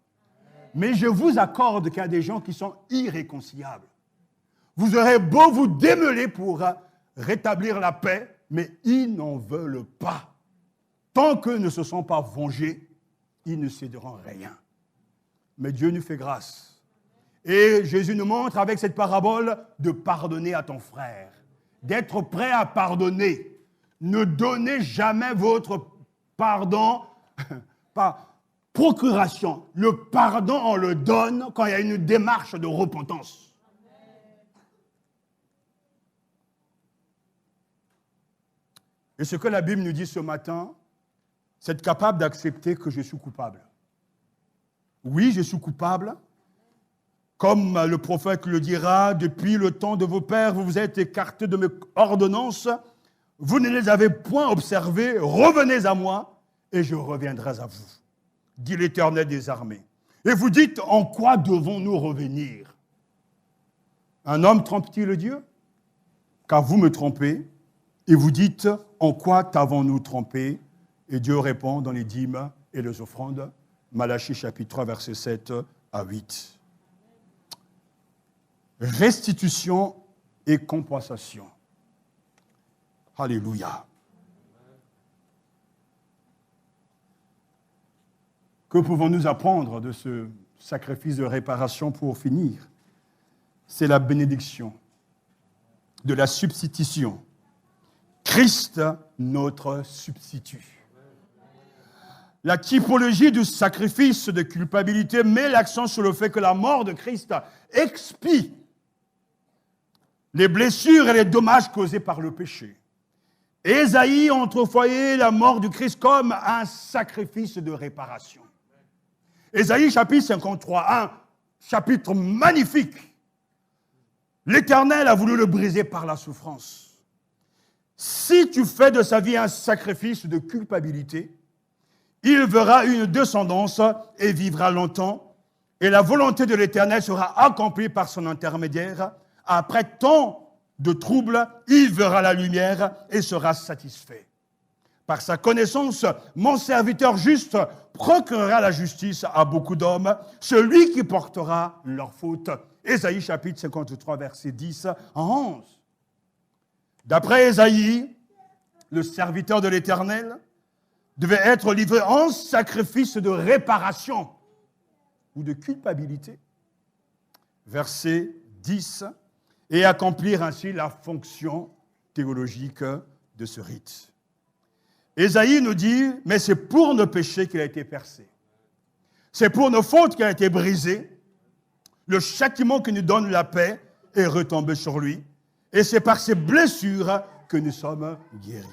B: Mais je vous accorde qu'il y a des gens qui sont irréconciliables. Vous aurez beau vous démêler pour rétablir la paix, mais ils n'en veulent pas. Tant qu'eux ne se sont pas vengés, ils ne céderont rien. Mais Dieu nous fait grâce. Et Jésus nous montre avec cette parabole de pardonner à ton frère, d'être prêt à pardonner. Ne donnez jamais votre pardon par procuration. Le pardon, on le donne quand il y a une démarche de repentance. Et ce que la Bible nous dit ce matin, c'est être capable d'accepter que je suis coupable. Oui, je suis coupable. Comme le prophète le dira, depuis le temps de vos pères, vous vous êtes écartés de mes ordonnances, vous ne les avez point observées, revenez à moi et je reviendrai à vous, dit l'Éternel des armées. Et vous dites, en quoi devons-nous revenir? Un homme trompe-t-il Dieu? Car vous me trompez, et vous dites, en quoi t'avons-nous trompé? Et Dieu répond dans les dîmes et les offrandes. Malachie chapitre 3, versets 7 à 8. Restitution et compensation. Alléluia. Que pouvons-nous apprendre de ce sacrifice de réparation pour finir? C'est la bénédiction de la substitution. Christ, notre substitut. La typologie du sacrifice de culpabilité met l'accent sur le fait que la mort de Christ expie les blessures et les dommages causés par le péché. Ésaïe entrevoyait la mort du Christ comme un sacrifice de réparation. Ésaïe chapitre 53, un chapitre magnifique. L'Éternel a voulu le briser par la souffrance. Si tu fais de sa vie un sacrifice de culpabilité, il verra une descendance et vivra longtemps, et la volonté de l'Éternel sera accomplie par son intermédiaire. Après tant de troubles, il verra la lumière et sera satisfait. Par sa connaissance, mon serviteur juste procurera la justice à beaucoup d'hommes, celui qui portera leurs fautes. Ésaïe chapitre 53, versets 10 à 11. D'après Ésaïe, le serviteur de l'Éternel devait être livré en sacrifice de réparation ou de culpabilité. Verset 10, et accomplir ainsi la fonction théologique de ce rite. Ésaïe nous dit, mais c'est pour nos péchés qu'il a été percé. C'est pour nos fautes qu'il a été brisé. Le châtiment qui nous donne la paix est retombé sur lui. Et c'est par ses blessures que nous sommes guéris.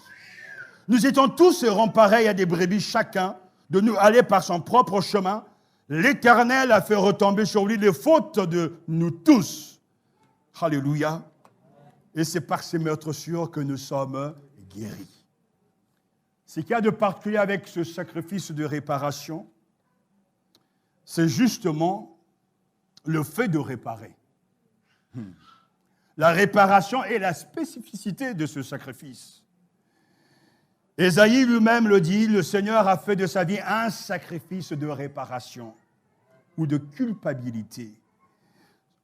B: Nous étions tous seront pareils à des brebis, chacun de nous aller par son propre chemin. L'Éternel a fait retomber sur lui les fautes de nous tous. Alléluia. Et c'est par ces meurtrissures que nous sommes guéris. Ce qu'il y a de particulier avec ce sacrifice de réparation, c'est justement le fait de réparer. La réparation est la spécificité de ce sacrifice. Ésaïe lui-même le dit, le Seigneur a fait de sa vie un sacrifice de réparation ou de culpabilité.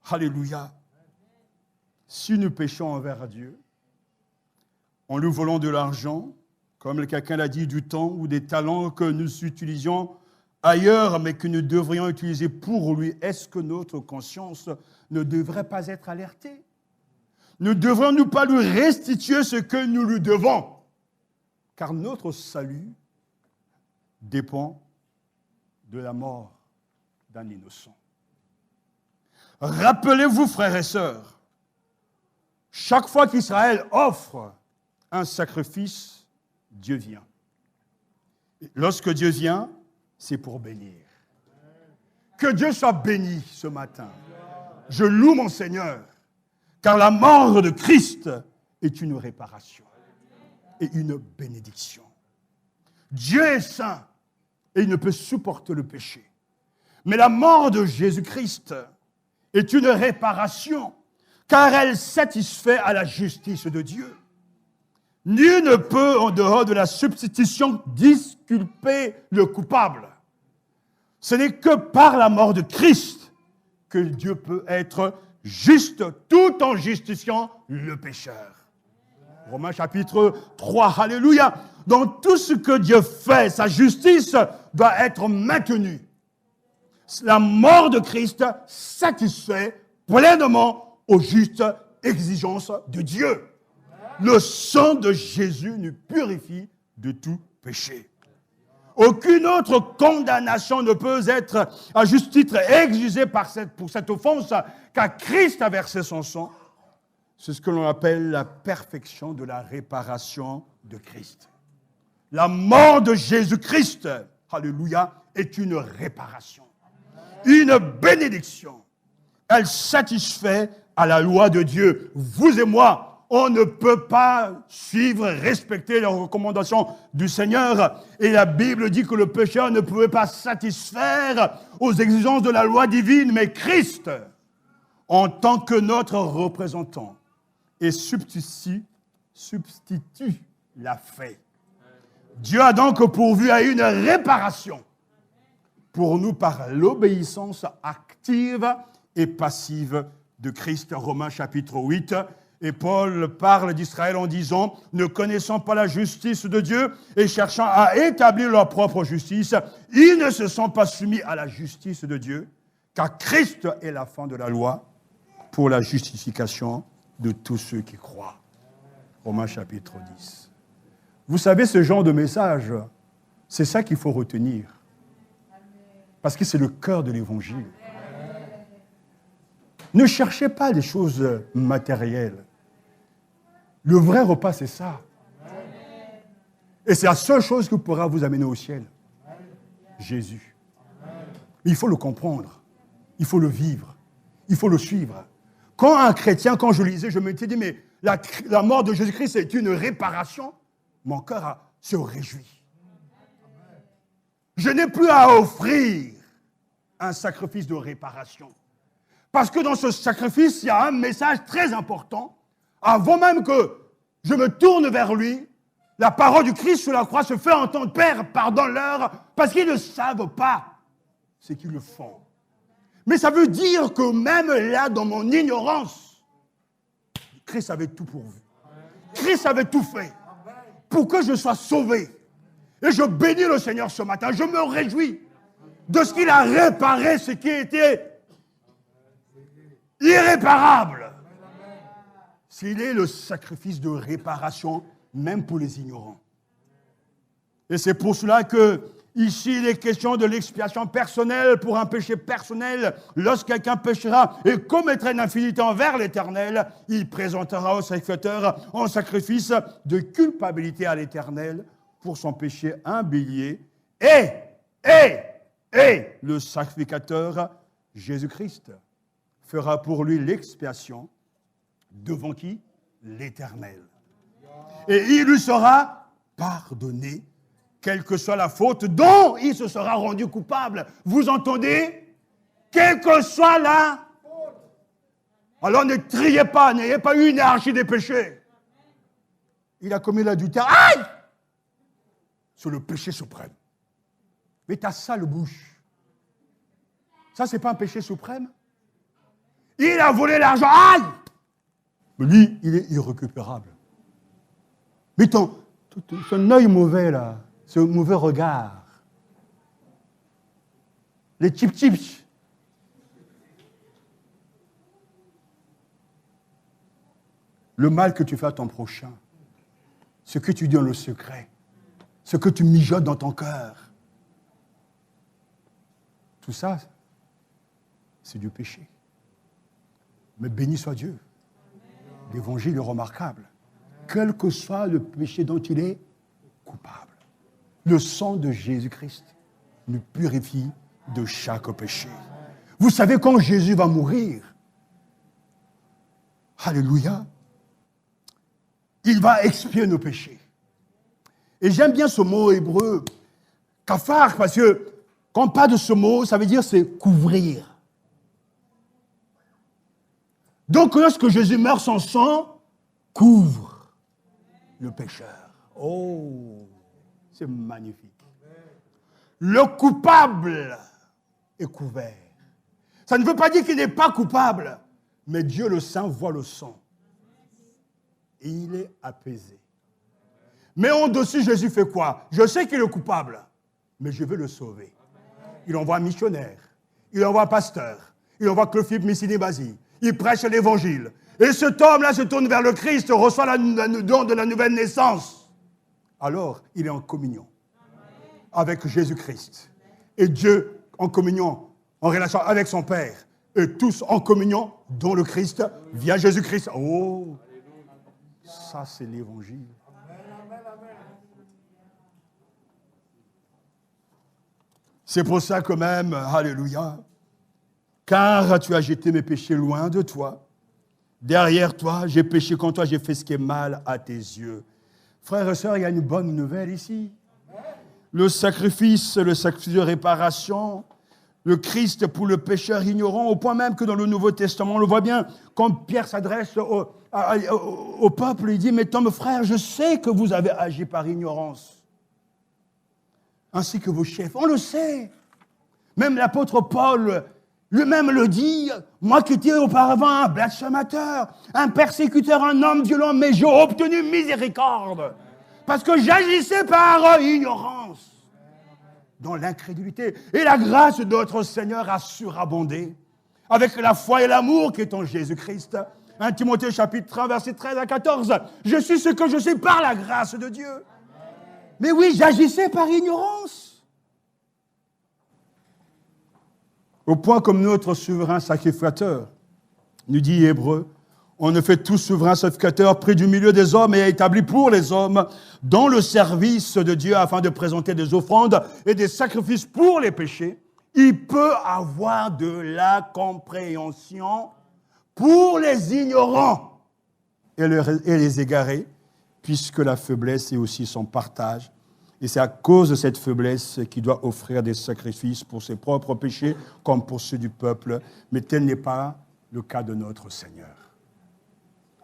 B: Alléluia. Si nous péchons envers Dieu, en lui volant de l'argent, comme quelqu'un l'a dit, du temps ou des talents que nous utilisions ailleurs, mais que nous devrions utiliser pour lui, est-ce que notre conscience ne devrait pas être alertée? Ne devrions-nous pas lui restituer ce que nous lui devons? Car notre salut dépend de la mort d'un innocent. Rappelez-vous, frères et sœurs, chaque fois qu'Israël offre un sacrifice, Dieu vient. Lorsque Dieu vient, c'est pour bénir. Que Dieu soit béni ce matin. Je loue mon Seigneur, car la mort de Christ est une réparation et une bénédiction. Dieu est saint et il ne peut supporter le péché. Mais la mort de Jésus-Christ est une réparation, car elle satisfait à la justice de Dieu. Nul ne peut, en dehors de la substitution, disculper le coupable. Ce n'est que par la mort de Christ que Dieu peut être juste, tout en justifiant le pécheur. Romains chapitre 3, alléluia. Dans tout ce que Dieu fait, sa justice doit être maintenue. La mort de Christ satisfait pleinement aux justes exigences de Dieu. Le sang de Jésus nous purifie de tout péché. Aucune autre condamnation ne peut être à juste titre exigée pour cette offense, car Christ a versé son sang. C'est ce que l'on appelle la perfection de la réparation de Christ. La mort de Jésus-Christ, alléluia, est une réparation, une bénédiction. Elle satisfait à la loi de Dieu. Vous et moi, on ne peut pas suivre, respecter les recommandations du Seigneur. Et la Bible dit que le pécheur ne pouvait pas satisfaire aux exigences de la loi divine, mais Christ, en tant que notre représentant, et substitue l'a fait. Dieu a donc pourvu à une réparation pour nous par l'obéissance active et passive de Christ. Romains chapitre 8. Et Paul parle d'Israël en disant, ne connaissant pas la justice de Dieu et cherchant à établir leur propre justice, ils ne se sont pas soumis à la justice de Dieu, car Christ est la fin de la loi pour la justification de tous ceux qui croient. Romains chapitre 10. Vous savez, ce genre de message, c'est ça qu'il faut retenir. Parce que c'est le cœur de l'Évangile. Ne cherchez pas des choses matérielles. Le vrai repas, c'est ça. Et c'est la seule chose qui pourra vous amener au ciel. Jésus. Mais il faut le comprendre. Il faut le vivre. Il faut le suivre. Quand un chrétien, quand je lisais, je me suis dit, mais la mort de Jésus-Christ, c'est une réparation. Mon cœur se réjouit. Je n'ai plus à offrir un sacrifice de réparation. Parce que dans ce sacrifice, il y a un message très important. Avant même que je me tourne vers lui, la parole du Christ sur la croix se fait entendre. Père, pardonne-leur, parce qu'ils ne savent pas ce qu'ils font. Mais ça veut dire que même là, dans mon ignorance, Christ avait tout pourvu. Christ avait tout fait pour que je sois sauvé. Et je bénis le Seigneur ce matin. Je me réjouis de ce qu'il a réparé, ce qui était irréparable. S'il est le sacrifice de réparation, même pour les ignorants. Et c'est pour cela que, ici, il est question de l'expiation personnelle pour un péché personnel. Lorsque quelqu'un péchera et commettra une infidélité envers l'Éternel, il présentera au sacrificateur un sacrifice de culpabilité à l'Éternel pour son péché un bélier. Et le sacrificateur, Jésus-Christ, fera pour lui l'expiation devant qui? L'Éternel. Et il lui sera pardonné, quelle que soit la faute dont il se sera rendu coupable. Vous entendez? Quelle que soit la faute. Alors ne triez pas, n'ayez pas eu une hiérarchie des péchés. Il a commis l'adultère. Aïe! C'est le péché suprême. Mais ta sale bouche, ça, c'est pas un péché suprême? Il a volé l'argent. Aïe! Mais lui, il est irrécupérable. Mais ton œil mauvais, là, ce mauvais regard, les tip-tips, le mal que tu fais à ton prochain, ce que tu dis dans le secret, ce que tu mijotes dans ton cœur, tout ça, c'est du péché. Mais béni soit Dieu. L'évangile est remarquable. Quel que soit le péché dont il est coupable, le sang de Jésus-Christ nous purifie de chaque péché. Vous savez, quand Jésus va mourir, alléluia, il va expier nos péchés. Et j'aime bien ce mot hébreu, kafar, parce que quand on parle de ce mot, ça veut dire c'est couvrir. Donc, lorsque Jésus meurt, son sang couvre le pécheur. Oh, c'est magnifique. Le coupable est couvert. Ça ne veut pas dire qu'il n'est pas coupable, mais Dieu le Saint voit le sang. Et il est apaisé. Mais en dessus, Jésus fait quoi? Je sais qu'il est coupable, mais je veux le sauver. Il envoie un missionnaire, il envoie un pasteur, il envoie Clophilippe Missini-Bazi. Il prêche l'évangile. Et cet homme-là se tourne vers le Christ, reçoit le don de la nouvelle naissance. Alors, il est en communion avec Jésus-Christ. Et Dieu en communion, en relation avec son Père. Et tous en communion, dont le Christ, via Jésus-Christ. Oh, ça c'est l'évangile. C'est pour ça que même, alléluia, car tu as jeté mes péchés loin de toi, Derrière toi, j'ai péché contre toi, j'ai fait ce qui est mal à tes yeux. Frères et sœurs, il y a une bonne nouvelle ici. Le sacrifice de réparation, le Christ pour le pécheur ignorant, au point même que dans le Nouveau Testament, on le voit bien, quand Pierre s'adresse au peuple, il dit, mais tant, frères, je sais que vous avez agi par ignorance, ainsi que vos chefs. On le sait. Même l'apôtre Paul lui-même le dit, moi qui étais auparavant un blasphémateur, un persécuteur, un homme violent, mais j'ai obtenu miséricorde. Parce que j'agissais par ignorance, dans l'incrédulité. Et la grâce de notre Seigneur a surabondé avec la foi et l'amour qui est en Jésus-Christ. 1 Timothée chapitre 1, versets 13 à 14. Je suis ce que je suis par la grâce de Dieu. Mais oui, j'agissais par ignorance. Au point comme notre souverain sacrificateur, nous dit Hébreu, on ne fait tout souverain sacrificateur pris du milieu des hommes et établi pour les hommes dans le service de Dieu afin de présenter des offrandes et des sacrifices pour les péchés. Il peut avoir de la compréhension pour les ignorants et les égarés, puisque la faiblesse est aussi son partage. Et c'est à cause de cette faiblesse qu'il doit offrir des sacrifices pour ses propres péchés comme pour ceux du peuple. Mais tel n'est pas le cas de notre Seigneur.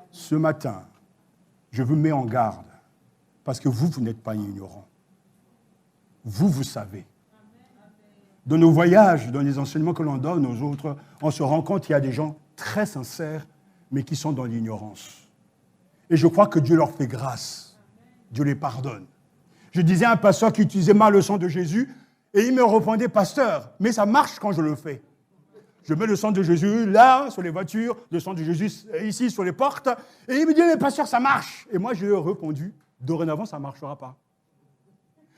B: Ce matin, je vous mets en garde parce que vous n'êtes pas ignorants. Vous savez. Dans nos voyages, dans les enseignements que l'on donne aux autres, on se rend compte qu'il y a des gens très sincères, mais qui sont dans l'ignorance. Et je crois que Dieu leur fait grâce. Dieu les pardonne. Je disais à un pasteur qui utilisait mal le sang de Jésus, et il me répondait, pasteur, mais ça marche quand je le fais. Je mets le sang de Jésus là, sur les voitures, le sang de Jésus ici, sur les portes, et il me dit, mais pasteur, ça marche. Et moi, je lui ai répondu, dorénavant, ça ne marchera pas.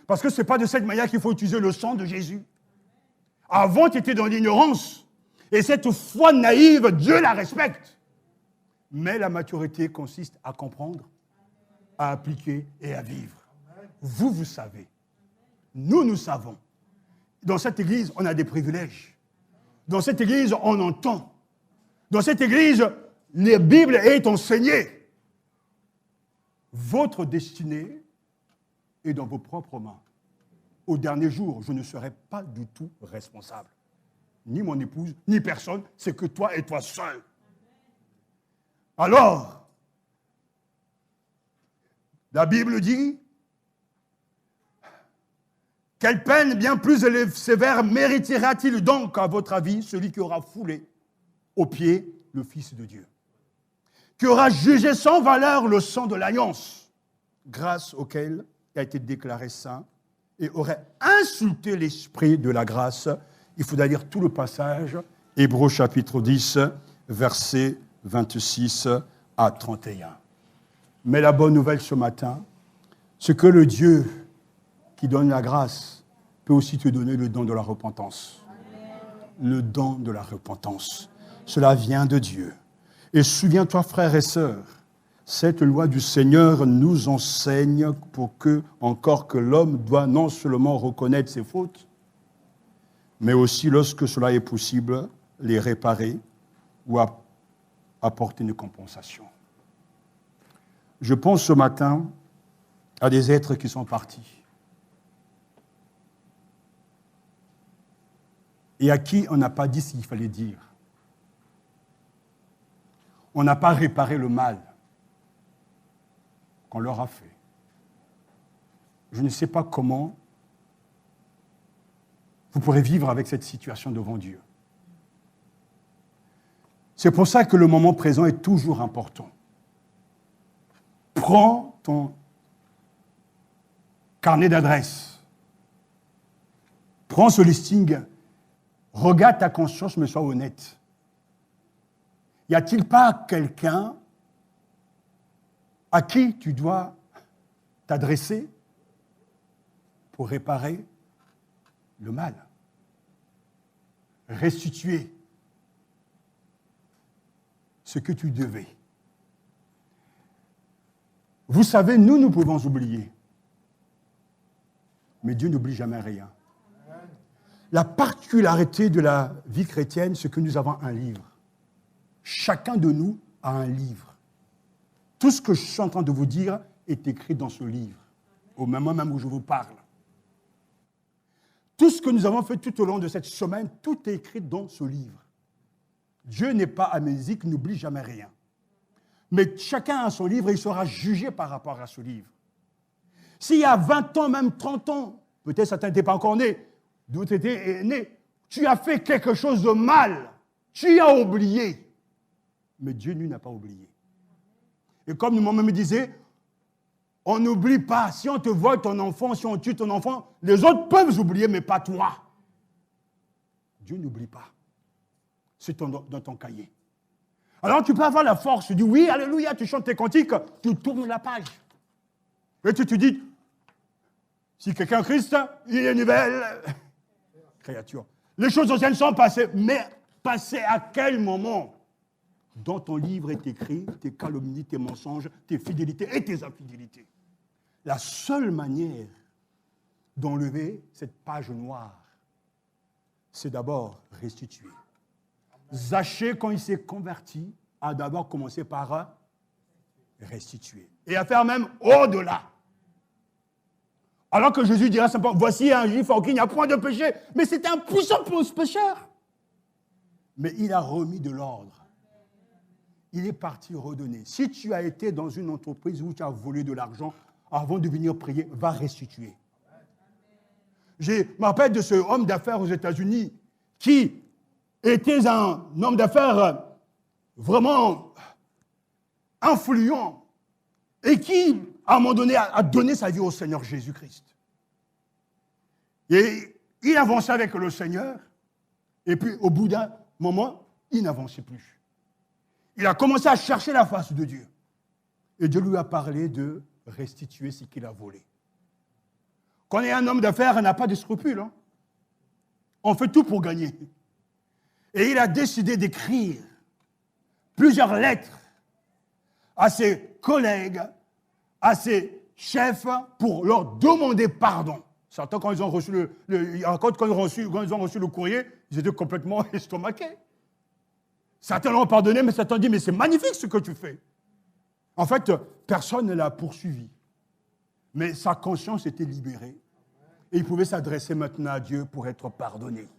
B: Parce que ce n'est pas de cette manière qu'il faut utiliser le sang de Jésus. Avant, tu étais dans l'ignorance, et cette foi naïve, Dieu la respecte. Mais la maturité consiste à comprendre, à appliquer et à vivre. Vous savez. Nous savons. Dans cette église, on a des privilèges. Dans cette église, on entend. Dans cette église, la Bible est enseignée. Votre destinée est dans vos propres mains. Au dernier jour, je ne serai pas du tout responsable. Ni mon épouse, ni personne, c'est que toi et toi seul. Alors, la Bible dit, quelle peine bien plus sévère méritera-t-il donc, à votre avis, celui qui aura foulé aux pieds le Fils de Dieu, qui aura jugé sans valeur le sang de l'alliance, grâce auquel il a été déclaré saint, et aurait insulté l'esprit de la grâce. Il faudra lire tout le passage, Hébreux chapitre 10, versets 26 à 31. Mais la bonne nouvelle ce matin, c'est que le Dieu qui donne la grâce peut aussi te donner le don de la repentance. Le don de la repentance. Cela vient de Dieu. Et souviens-toi, frères et sœurs, cette loi du Seigneur nous enseigne pour que, encore que l'homme doit non seulement reconnaître ses fautes, mais aussi, lorsque cela est possible, les réparer ou apporter une compensation. Je pense ce matin à des êtres qui sont partis et à qui on n'a pas dit ce qu'il fallait dire. On n'a pas réparé le mal qu'on leur a fait. Je ne sais pas comment vous pourrez vivre avec cette situation devant Dieu. C'est pour ça que le moment présent est toujours important. Prends ton carnet d'adresses. Prends ce listing. Regarde ta conscience, mais sois honnête. Y a-t-il pas quelqu'un à qui tu dois t'adresser pour réparer le mal, restituer ce que tu devais? Vous savez, nous pouvons oublier, mais Dieu n'oublie jamais rien. La particularité de la vie chrétienne, c'est que nous avons un livre. Chacun de nous à un livre. Tout ce que je suis en train de vous dire est écrit dans ce livre, au moment même où je vous parle. Tout ce que nous avons fait tout au long de cette semaine, tout est écrit dans ce livre. Dieu n'est pas amnésique, n'oublie jamais rien. Mais chacun a son livre et il sera jugé par rapport à ce livre. S'il y a 20 ans, même 30 ans, peut-être certains n'étaient pas encore nés, d'autres étaient nés, tu as fait quelque chose de mal, tu as oublié. Mais Dieu, lui, n'a pas oublié. Et comme nous-mêmes me disait, on n'oublie pas. Si on te vole ton enfant, si on tue ton enfant, les autres peuvent oublier, mais pas toi. Dieu n'oublie pas. C'est dans ton cahier. Alors tu peux avoir la force, tu dis oui, alléluia, tu chantes tes cantiques, tu tournes la page. Et tu te dis, si quelqu'un Christ, il est une nouvelle créature. Les choses anciennes sont passées, mais passées à quel moment? Dans ton livre est écrit tes calomnies, tes mensonges, tes fidélités et tes infidélités. La seule manière d'enlever cette page noire, c'est d'abord restituer. Zaché, quand il s'est converti, a d'abord commencé par restituer. Et à faire même au-delà. Alors que Jésus dira simplement, voici un juif en qui il n'y a point de péché. Mais c'était un puissant pécheur. Mais il a remis de l'ordre. Il est parti redonner. Si tu as été dans une entreprise où tu as volé de l'argent, avant de venir prier, va restituer. Je me rappelle de ce homme d'affaires aux États-Unis qui était un homme d'affaires vraiment influent et qui, à un moment donné, a donné sa vie au Seigneur Jésus-Christ. Et il avançait avec le Seigneur et puis au bout d'un moment, il n'avançait plus. Il a commencé à chercher la face de Dieu. Et Dieu lui a parlé de restituer ce qu'il a volé. Quand on est un homme d'affaires, on n'a pas de scrupules. Hein. On fait tout pour gagner. Et il a décidé d'écrire plusieurs lettres à ses collègues, à ses chefs, pour leur demander pardon. Certains, quand ils ont reçu quand ils ont reçu le courrier, ils étaient complètement estomaqués. Certains l'ont pardonné, mais certains ont dit, mais c'est magnifique ce que tu fais. En fait, personne ne l'a poursuivi. Mais sa conscience était libérée. Et il pouvait s'adresser maintenant à Dieu pour être pardonné.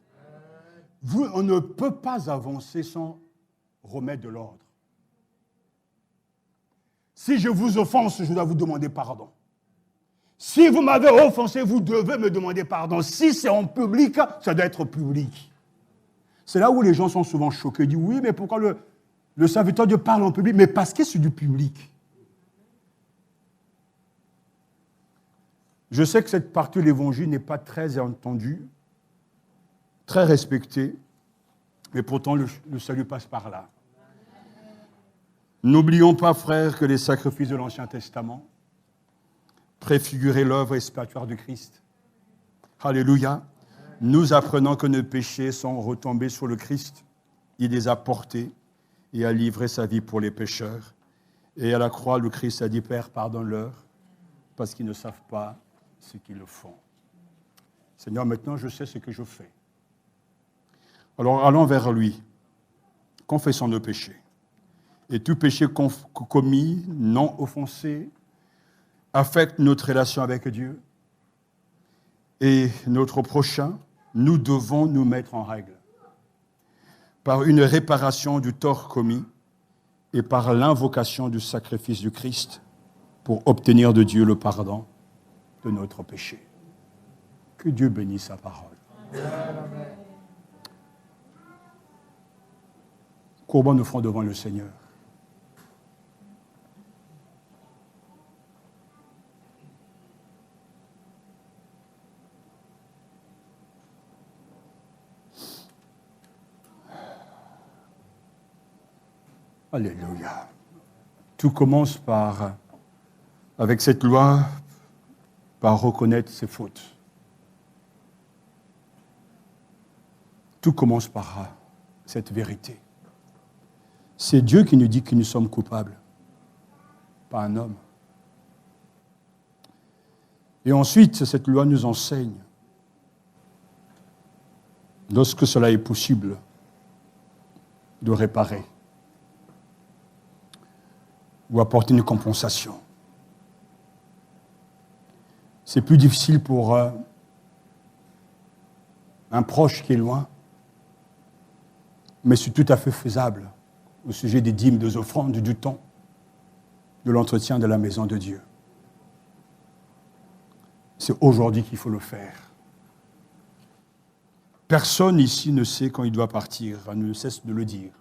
B: On ne peut pas avancer sans remettre de l'ordre. Si je vous offense, je dois vous demander pardon. Si vous m'avez offensé, vous devez me demander pardon. Si c'est en public, ça doit être public. C'est là où les gens sont souvent choqués. Ils disent, oui, mais pourquoi le serviteur de Dieu parle en public? Mais parce que c'est du public. Je sais que cette partie de l'évangile n'est pas très entendue, très respectée, mais pourtant le salut passe par là. N'oublions pas, frères, que les sacrifices de l'Ancien Testament préfiguraient l'œuvre expiatoire de Christ. Alléluia. Nous apprenons que nos péchés sont retombés sur le Christ. Il les a portés et a livré sa vie pour les pécheurs. Et à la croix, le Christ a dit, Père, pardonne-leur, parce qu'ils ne savent pas ce qu'ils font. Seigneur, maintenant, je sais ce que je fais. Alors, allons vers lui. Confessons nos péchés. Et tout péché commis, non offensé, affecte notre relation avec Dieu et notre prochain. Nous devons nous mettre en règle par une réparation du tort commis et par l'invocation du sacrifice du Christ pour obtenir de Dieu le pardon de notre péché. Que Dieu bénisse sa parole. Courbons nos fronts devant le Seigneur. Alléluia. Tout commence avec cette loi, par reconnaître ses fautes. Tout commence par cette vérité. C'est Dieu qui nous dit que nous sommes coupables, pas un homme. Et ensuite, cette loi nous enseigne, lorsque cela est possible, de réparer. ou apporter une compensation. C'est plus difficile pour un proche qui est loin, mais c'est tout à fait faisable au sujet des dîmes, des offrandes, du temps, de l'entretien de la maison de Dieu. C'est aujourd'hui qu'il faut le faire. Personne ici ne sait quand il doit partir, on ne cesse de le dire.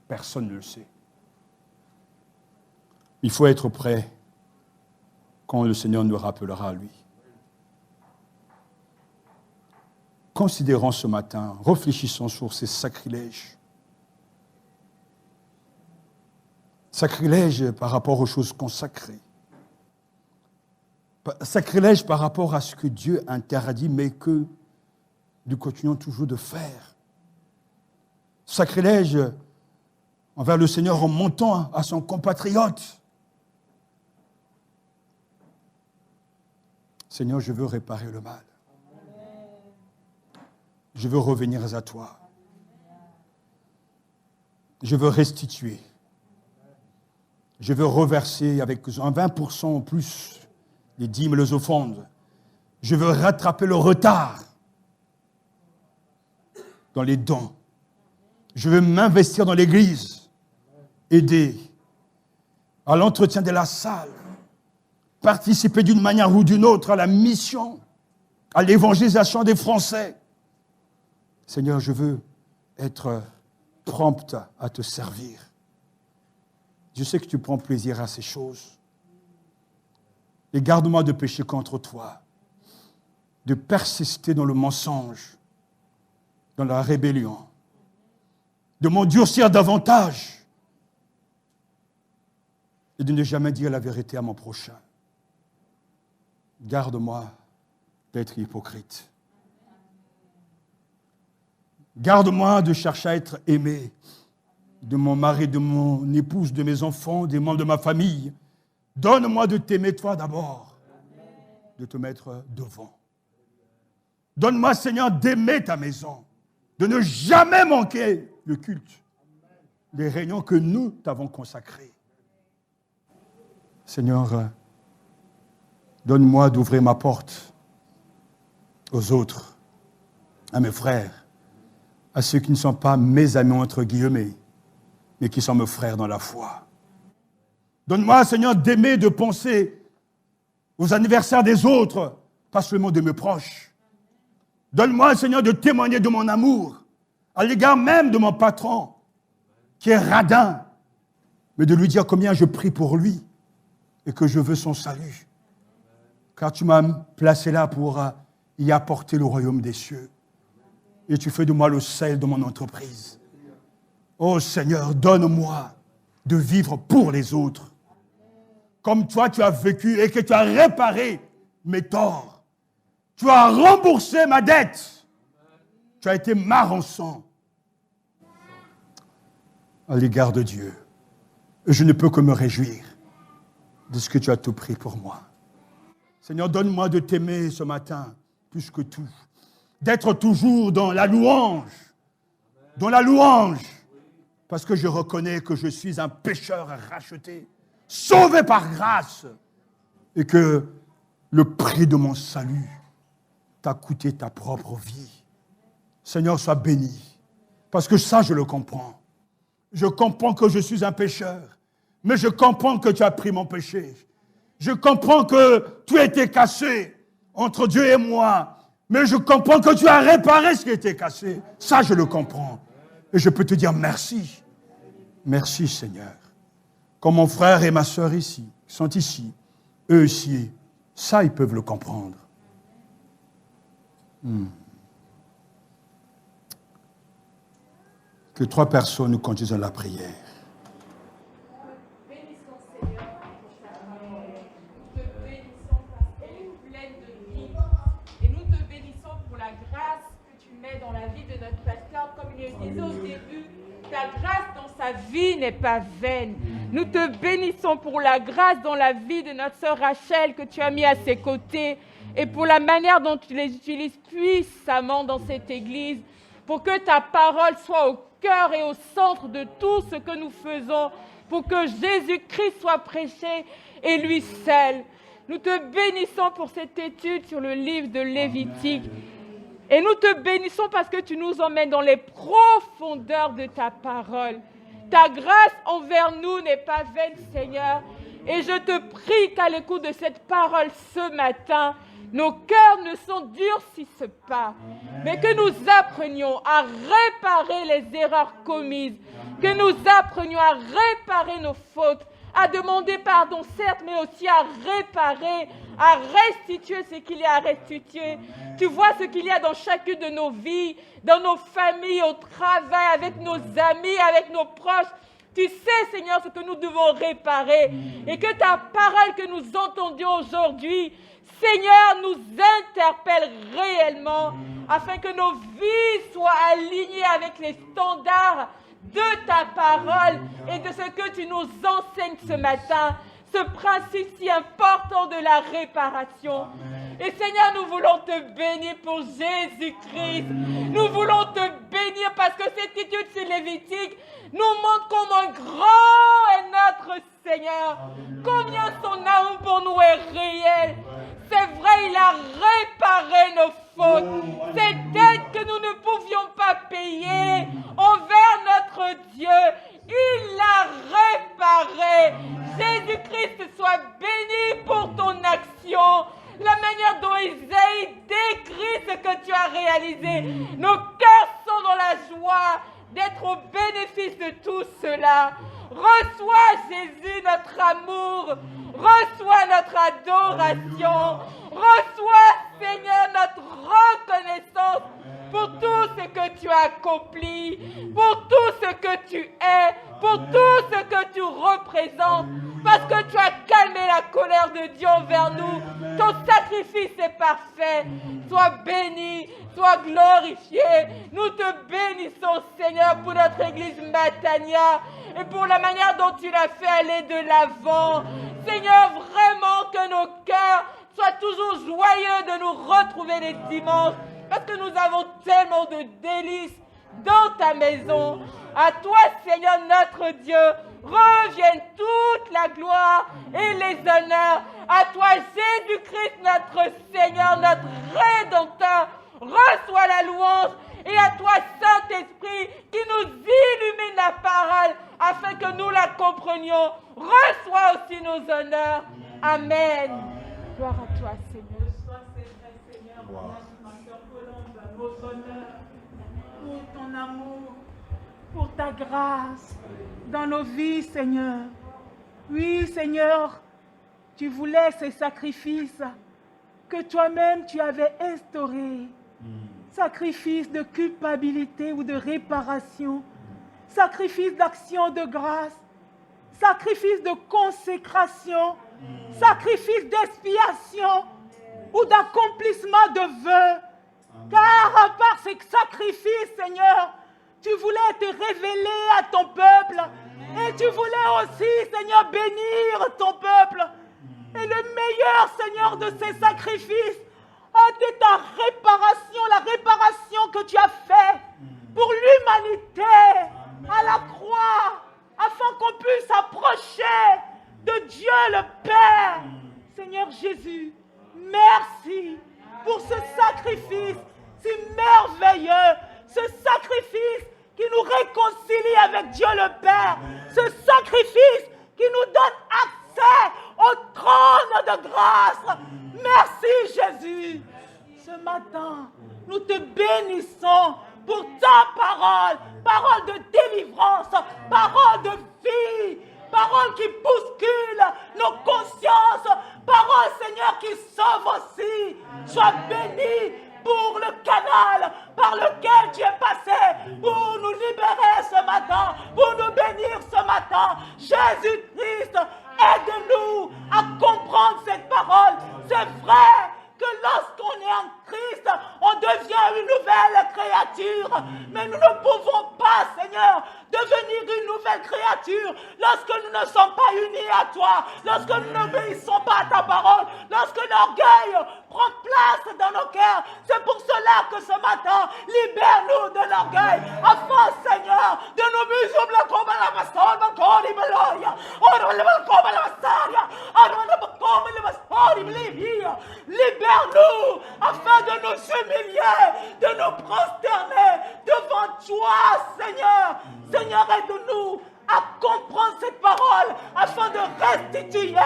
B: Personne ne le sait. Il faut être prêt quand le Seigneur nous rappellera à lui. Considérons ce matin, réfléchissons sur ces sacrilèges. Sacrilège par rapport aux choses consacrées. Sacrilège par rapport à ce que Dieu interdit, mais que nous continuons toujours de faire. Sacrilège envers le Seigneur en montant à son compatriote. Seigneur, je veux réparer le mal. Je veux revenir à toi. Je veux restituer. Je veux reverser avec un 20% en plus les dîmes, les offrandes. Je veux rattraper le retard dans les dons. Je veux m'investir dans l'Église, aider à l'entretien de la salle, participer d'une manière ou d'une autre à la mission, à l'évangélisation des Français. Seigneur, je veux être prompte à te servir. Je sais que tu prends plaisir à ces choses. Et garde-moi de pécher contre toi, de persister dans le mensonge, dans la rébellion, de m'endurcir davantage et de ne jamais dire la vérité à mon prochain. Garde-moi d'être hypocrite. Garde-moi de chercher à être aimé de mon mari, de mon épouse, de mes enfants, des membres de ma famille. Donne-moi de t'aimer toi d'abord, de te mettre devant. Donne-moi, Seigneur, d'aimer ta maison, de ne jamais manquer le culte, les réunions que nous t'avons consacrées. Seigneur, donne-moi d'ouvrir ma porte aux autres, à mes frères, à ceux qui ne sont pas mes amis, entre guillemets, mais qui sont mes frères dans la foi. Donne-moi, Seigneur, d'aimer, de penser aux anniversaires des autres, pas seulement de mes proches. Donne-moi, Seigneur, de témoigner de mon amour à l'égard même de mon patron, qui est radin, mais de lui dire combien je prie pour lui et que je veux son salut. Car tu m'as placé là pour y apporter le royaume des cieux. Et tu fais de moi le sel de mon entreprise. Oh Seigneur, donne-moi de vivre pour les autres. Comme toi, tu as vécu et que tu as réparé mes torts. Tu as remboursé ma dette. Tu as été ma rançon à l'égard de Dieu. Et je ne peux que me réjouir de ce que tu as tout pris pour moi. Seigneur, donne-moi de t'aimer ce matin plus que tout. D'être toujours dans la louange. Dans la louange. Parce que je reconnais que je suis un pécheur racheté, sauvé par grâce, et que le prix de mon salut t'a coûté ta propre vie. Seigneur, sois béni, parce que ça, je le comprends. Je comprends que je suis un pécheur, mais je comprends que tu as pris mon péché. Je comprends que tout a été cassé entre Dieu et moi, mais je comprends que tu as réparé ce qui était cassé. Ça, je le comprends. Et je peux te dire merci. Merci, Seigneur. Comme mon frère et ma sœur ici, sont ici, eux aussi, ça, ils peuvent le comprendre. Que 3 personnes nous conduisent à la prière.
C: Bénissons, Seigneur, pour ta parole. Nous te bénissons parce qu'elle est pleine de vie. Et nous te bénissons pour la grâce que tu mets dans la vie de notre pasteur. Comme il le disait au début, ta grâce dans sa vie n'est pas vaine. Nous te bénissons pour la grâce dans la vie de notre sœur Rachel que tu as mis à ses côtés et pour la manière dont tu les utilises puissamment dans cette église pour que ta parole soit au cœur et au centre de tout ce que nous faisons. pour que Jésus-Christ soit prêché et lui seul. Nous te bénissons pour cette étude sur le livre de Lévitique. Et nous te bénissons parce que tu nous emmènes dans les profondeurs de ta parole. Ta grâce envers nous n'est pas vaine, Seigneur. Et je te prie qu'à l'écoute de cette parole ce matin, nos cœurs ne s'endurcissent pas, mais que nous apprenions à réparer les erreurs commises, que nous apprenions à réparer nos fautes, à demander pardon, certes, mais aussi à réparer, à restituer ce qu'il y a à restituer. Tu vois ce qu'il y a dans chacune de nos vies, dans nos familles, au travail, avec nos amis, avec nos proches. Tu sais, Seigneur, ce que nous devons réparer. Et que ta parole que nous entendions aujourd'hui, Seigneur, nous interpelle réellement, afin que nos vies soient alignées avec les standards de ta parole et de ce que tu nous enseignes ce matin, ce principe si important de la réparation. Et Seigneur, nous voulons te bénir pour Jésus-Christ. Nous voulons te bénir parce que cette étude sur Lévitique nous montre comment grand est notre Seigneur, combien son amour pour nous est réel. C'est vrai, il a réparé nos fautes. Ces dettes que nous ne pouvions pas payer envers notre Dieu, il l'a réparé. Jésus-Christ soit béni pour ton action. La manière dont Isaïe décrit ce que tu as réalisé. Nos cœurs sont dans la joie d'être au bénéfice de tout cela. Reçois, Jésus, notre amour. Reçois notre adoration. Reçois, Seigneur, notre reconnaissance pour tout ce que tu as accompli, pour tout ce que tu es, pour tout ce que tu représentes, parce que tu as calmé la colère de Dieu envers nous. Ton sacrifice est parfait. Sois béni, sois glorifié. Nous te bénissons, Seigneur, pour notre église Matania et pour la manière dont tu l'as fait aller de l'avant. Seigneur, vraiment que nos cœurs soient toujours joyeux de nous retrouver les dimanches, parce que nous avons tellement de délices dans ta maison. À toi, Seigneur, notre Dieu, revienne toute la gloire et les honneurs. À toi, Jésus-Christ, notre Seigneur, notre Rédempteur, reçois la louange. Et à toi, Saint-Esprit, qui nous illumine la parole, afin que nous la comprenions. Reçois aussi nos honneurs. Amen. Gloire à toi, Seigneur.
D: Vos honneurs, pour ton amour, pour ta grâce dans nos vies, Seigneur. Oui, Seigneur, tu voulais ces sacrifices que toi-même tu avais instaurés. Sacrifice de culpabilité ou de réparation, sacrifice d'action de grâce, sacrifice de consécration, sacrifice d'expiation ou d'accomplissement de vœux. Car par ces sacrifices, Seigneur, tu voulais te révéler à ton peuple. Et tu voulais aussi, Seigneur, bénir ton peuple. Et le meilleur, Seigneur, de ces sacrifices a été ta réparation, la réparation que tu as faite pour l'humanité à la croix, afin qu'on puisse s'approcher de Dieu le Père. Seigneur Jésus, merci pour ce sacrifice si merveilleux, ce sacrifice qui nous réconcilie avec Dieu le Père, ce sacrifice qui nous donne accès au trône de grâce. Merci Jésus. Ce matin, nous te bénissons pour ta parole, parole de délivrance, parole de vie, parole qui bouscule nos consciences, parole, Seigneur, qui sauve aussi. Sois béni pour le canal par lequel tu es passé pour nous libérer ce matin, pour nous bénir ce matin. Jésus-Christ, aide-nous à comprendre cette parole. C'est vrai que lorsqu'on est en Christ, on devient une nouvelle créature. Mais nous ne pouvons pas, Seigneur, devenir une nouvelle créature lorsque nous ne sommes pas unis à toi, lorsque nous n'obéissons pas à ta parole, lorsque l'orgueil prend place grâce dans nos cœurs. C'est pour cela que ce matin, libère-nous de l'orgueil, afin, Seigneur, de nous musulmans comme la pastor, comme les Beloria, comme la Massaria, comme les Mastori, libère-nous, afin de nous humilier, de nous prosterner devant toi, Seigneur. Seigneur, aide-nous à comprendre cette parole afin de restituer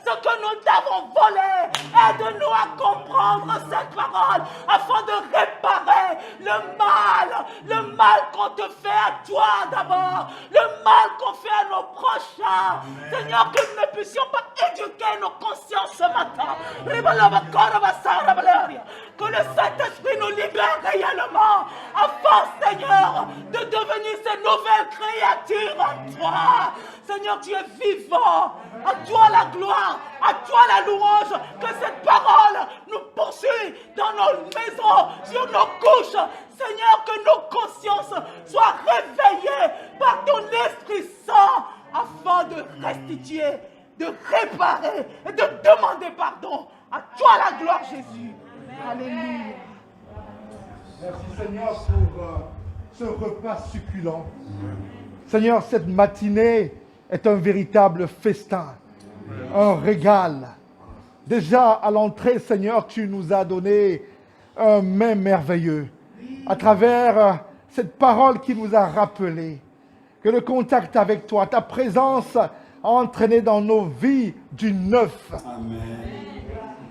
D: ce que nous t'avons volé. Aide-nous à comprendre cette parole afin de réparer le mal qu'on te fait à toi d'abord, le mal qu'on fait à nos prochains. Seigneur, que nous ne puissions pas éduquer nos consciences ce matin. Que le Saint-Esprit nous libère réellement afin, Seigneur, de devenir ces nouvelles créatures en toi. Seigneur, tu es vivant. À toi la gloire, à toi la louange. Que cette parole nous poursuit dans nos maisons, sur nos couches. Seigneur, que nos consciences soient réveillées par ton Esprit Saint afin de restituer, de réparer et de demander pardon. À toi la gloire, Jésus. Alléluia.
E: Merci Seigneur pour ce repas succulent. Seigneur, cette matinée est un véritable festin, un régal. Déjà à l'entrée, Seigneur, tu nous as donné un mets merveilleux à travers cette parole qui nous a rappelé que le contact avec toi, ta présence a entraîné dans nos vies du neuf. Amen.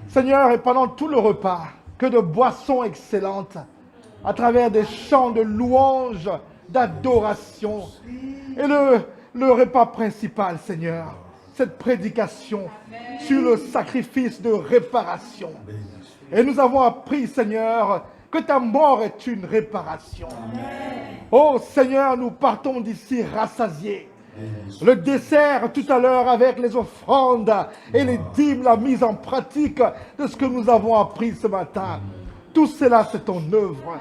E: Seigneur, et pendant tout le repas, que de boissons excellentes, à travers des chants de louanges, d'adoration. Et le repas principal, Seigneur, cette prédication sur le sacrifice de réparation. Et nous avons appris, Seigneur, que ta mort est une réparation. Oh Seigneur, nous partons d'ici rassasiés. Le dessert tout à l'heure avec les offrandes et les dîmes, la mise en pratique de ce que nous avons appris ce matin. Tout cela, c'est ton œuvre.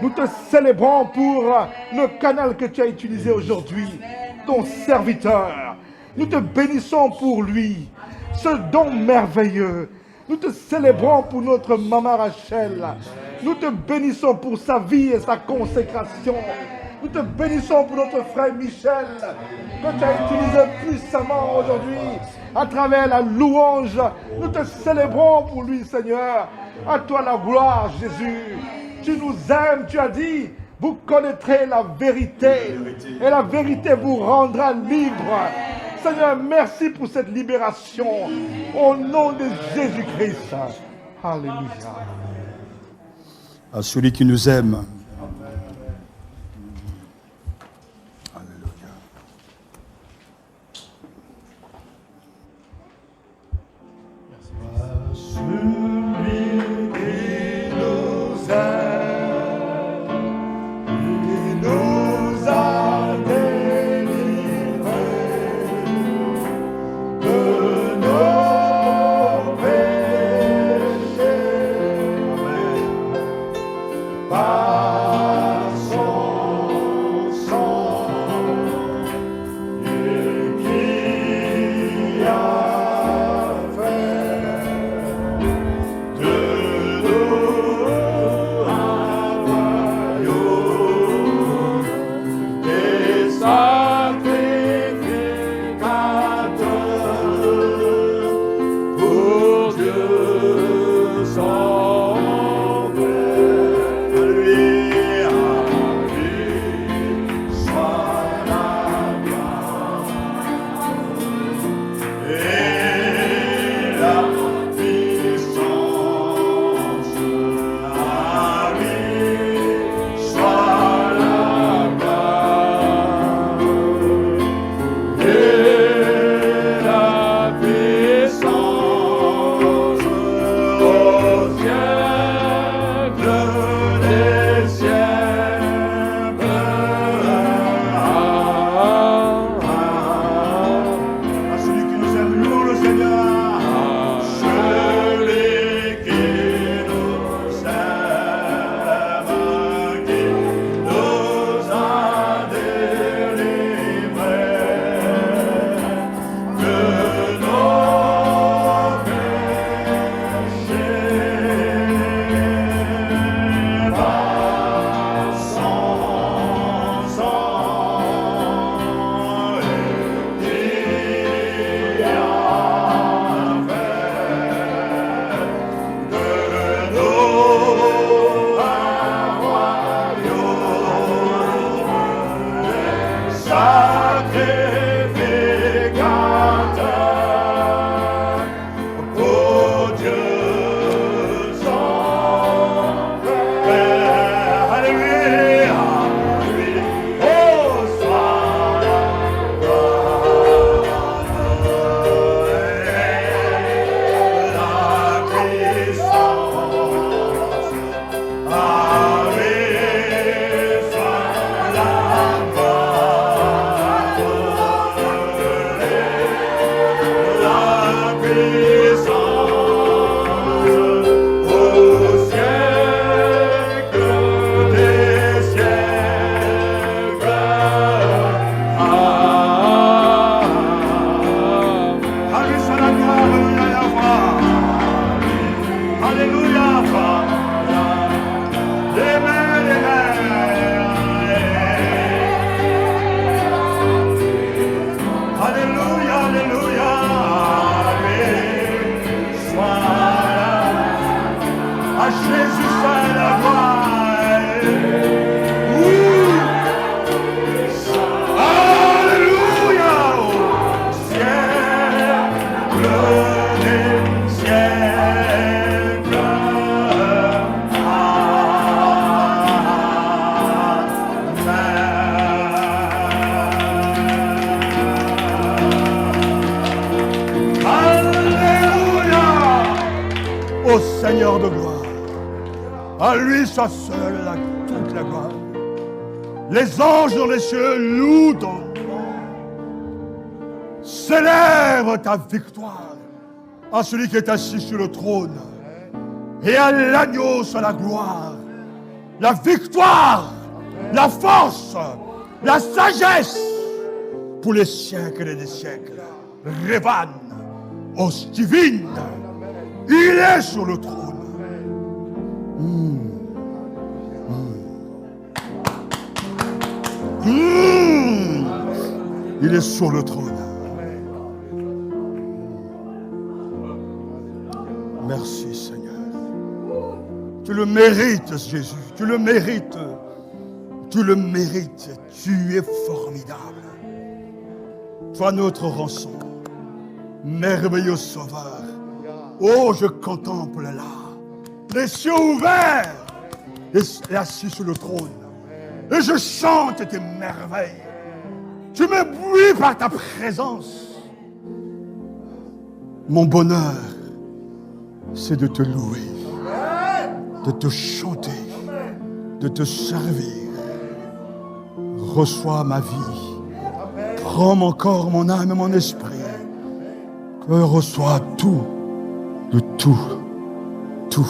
E: Nous te célébrons pour le canal que tu as utilisé aujourd'hui, ton serviteur. Nous te bénissons pour lui, ce don merveilleux. Nous te célébrons pour notre maman Rachel. Nous te bénissons pour sa vie et sa consécration. Nous te bénissons pour notre frère Michel, que tu as utilisé puissamment aujourd'hui à travers la louange. Nous te célébrons pour lui, Seigneur. À toi la gloire, Jésus. Tu nous aimes, tu as dit, vous connaîtrez la vérité. Et la vérité vous rendra libre. Seigneur, merci pour cette libération. Au nom de Jésus-Christ. Alléluia.
B: À celui qui nous aime.
E: Bye.
B: À Jésus soit la gloire. Oui. Alléluia. Au siècle des siècles. Alléluia. Au Seigneur de gloire. À lui soit seul toute la gloire. Les anges dans les cieux louent ton nom. Célèbre ta victoire à celui qui est assis sur le trône et à l'agneau soit la gloire, la victoire, la force, la sagesse pour les siècles et des siècles. Revan, os divine, il est sur le trône. Il est sur le trône. Merci Seigneur. Tu le mérites Jésus. Tu le mérites. Tu le mérites. Tu es formidable. Toi notre rançon. Merveilleux sauveur. Oh, je contemple là. Les cieux ouverts. Et assis sur le trône. Et je chante tes merveilles. Tu m'éblouis par ta présence. Mon bonheur, c'est de te louer, de te chanter, de te servir. Reçois ma vie. Prends mon corps, mon âme et mon esprit. Que reçois tout, de tout, tout.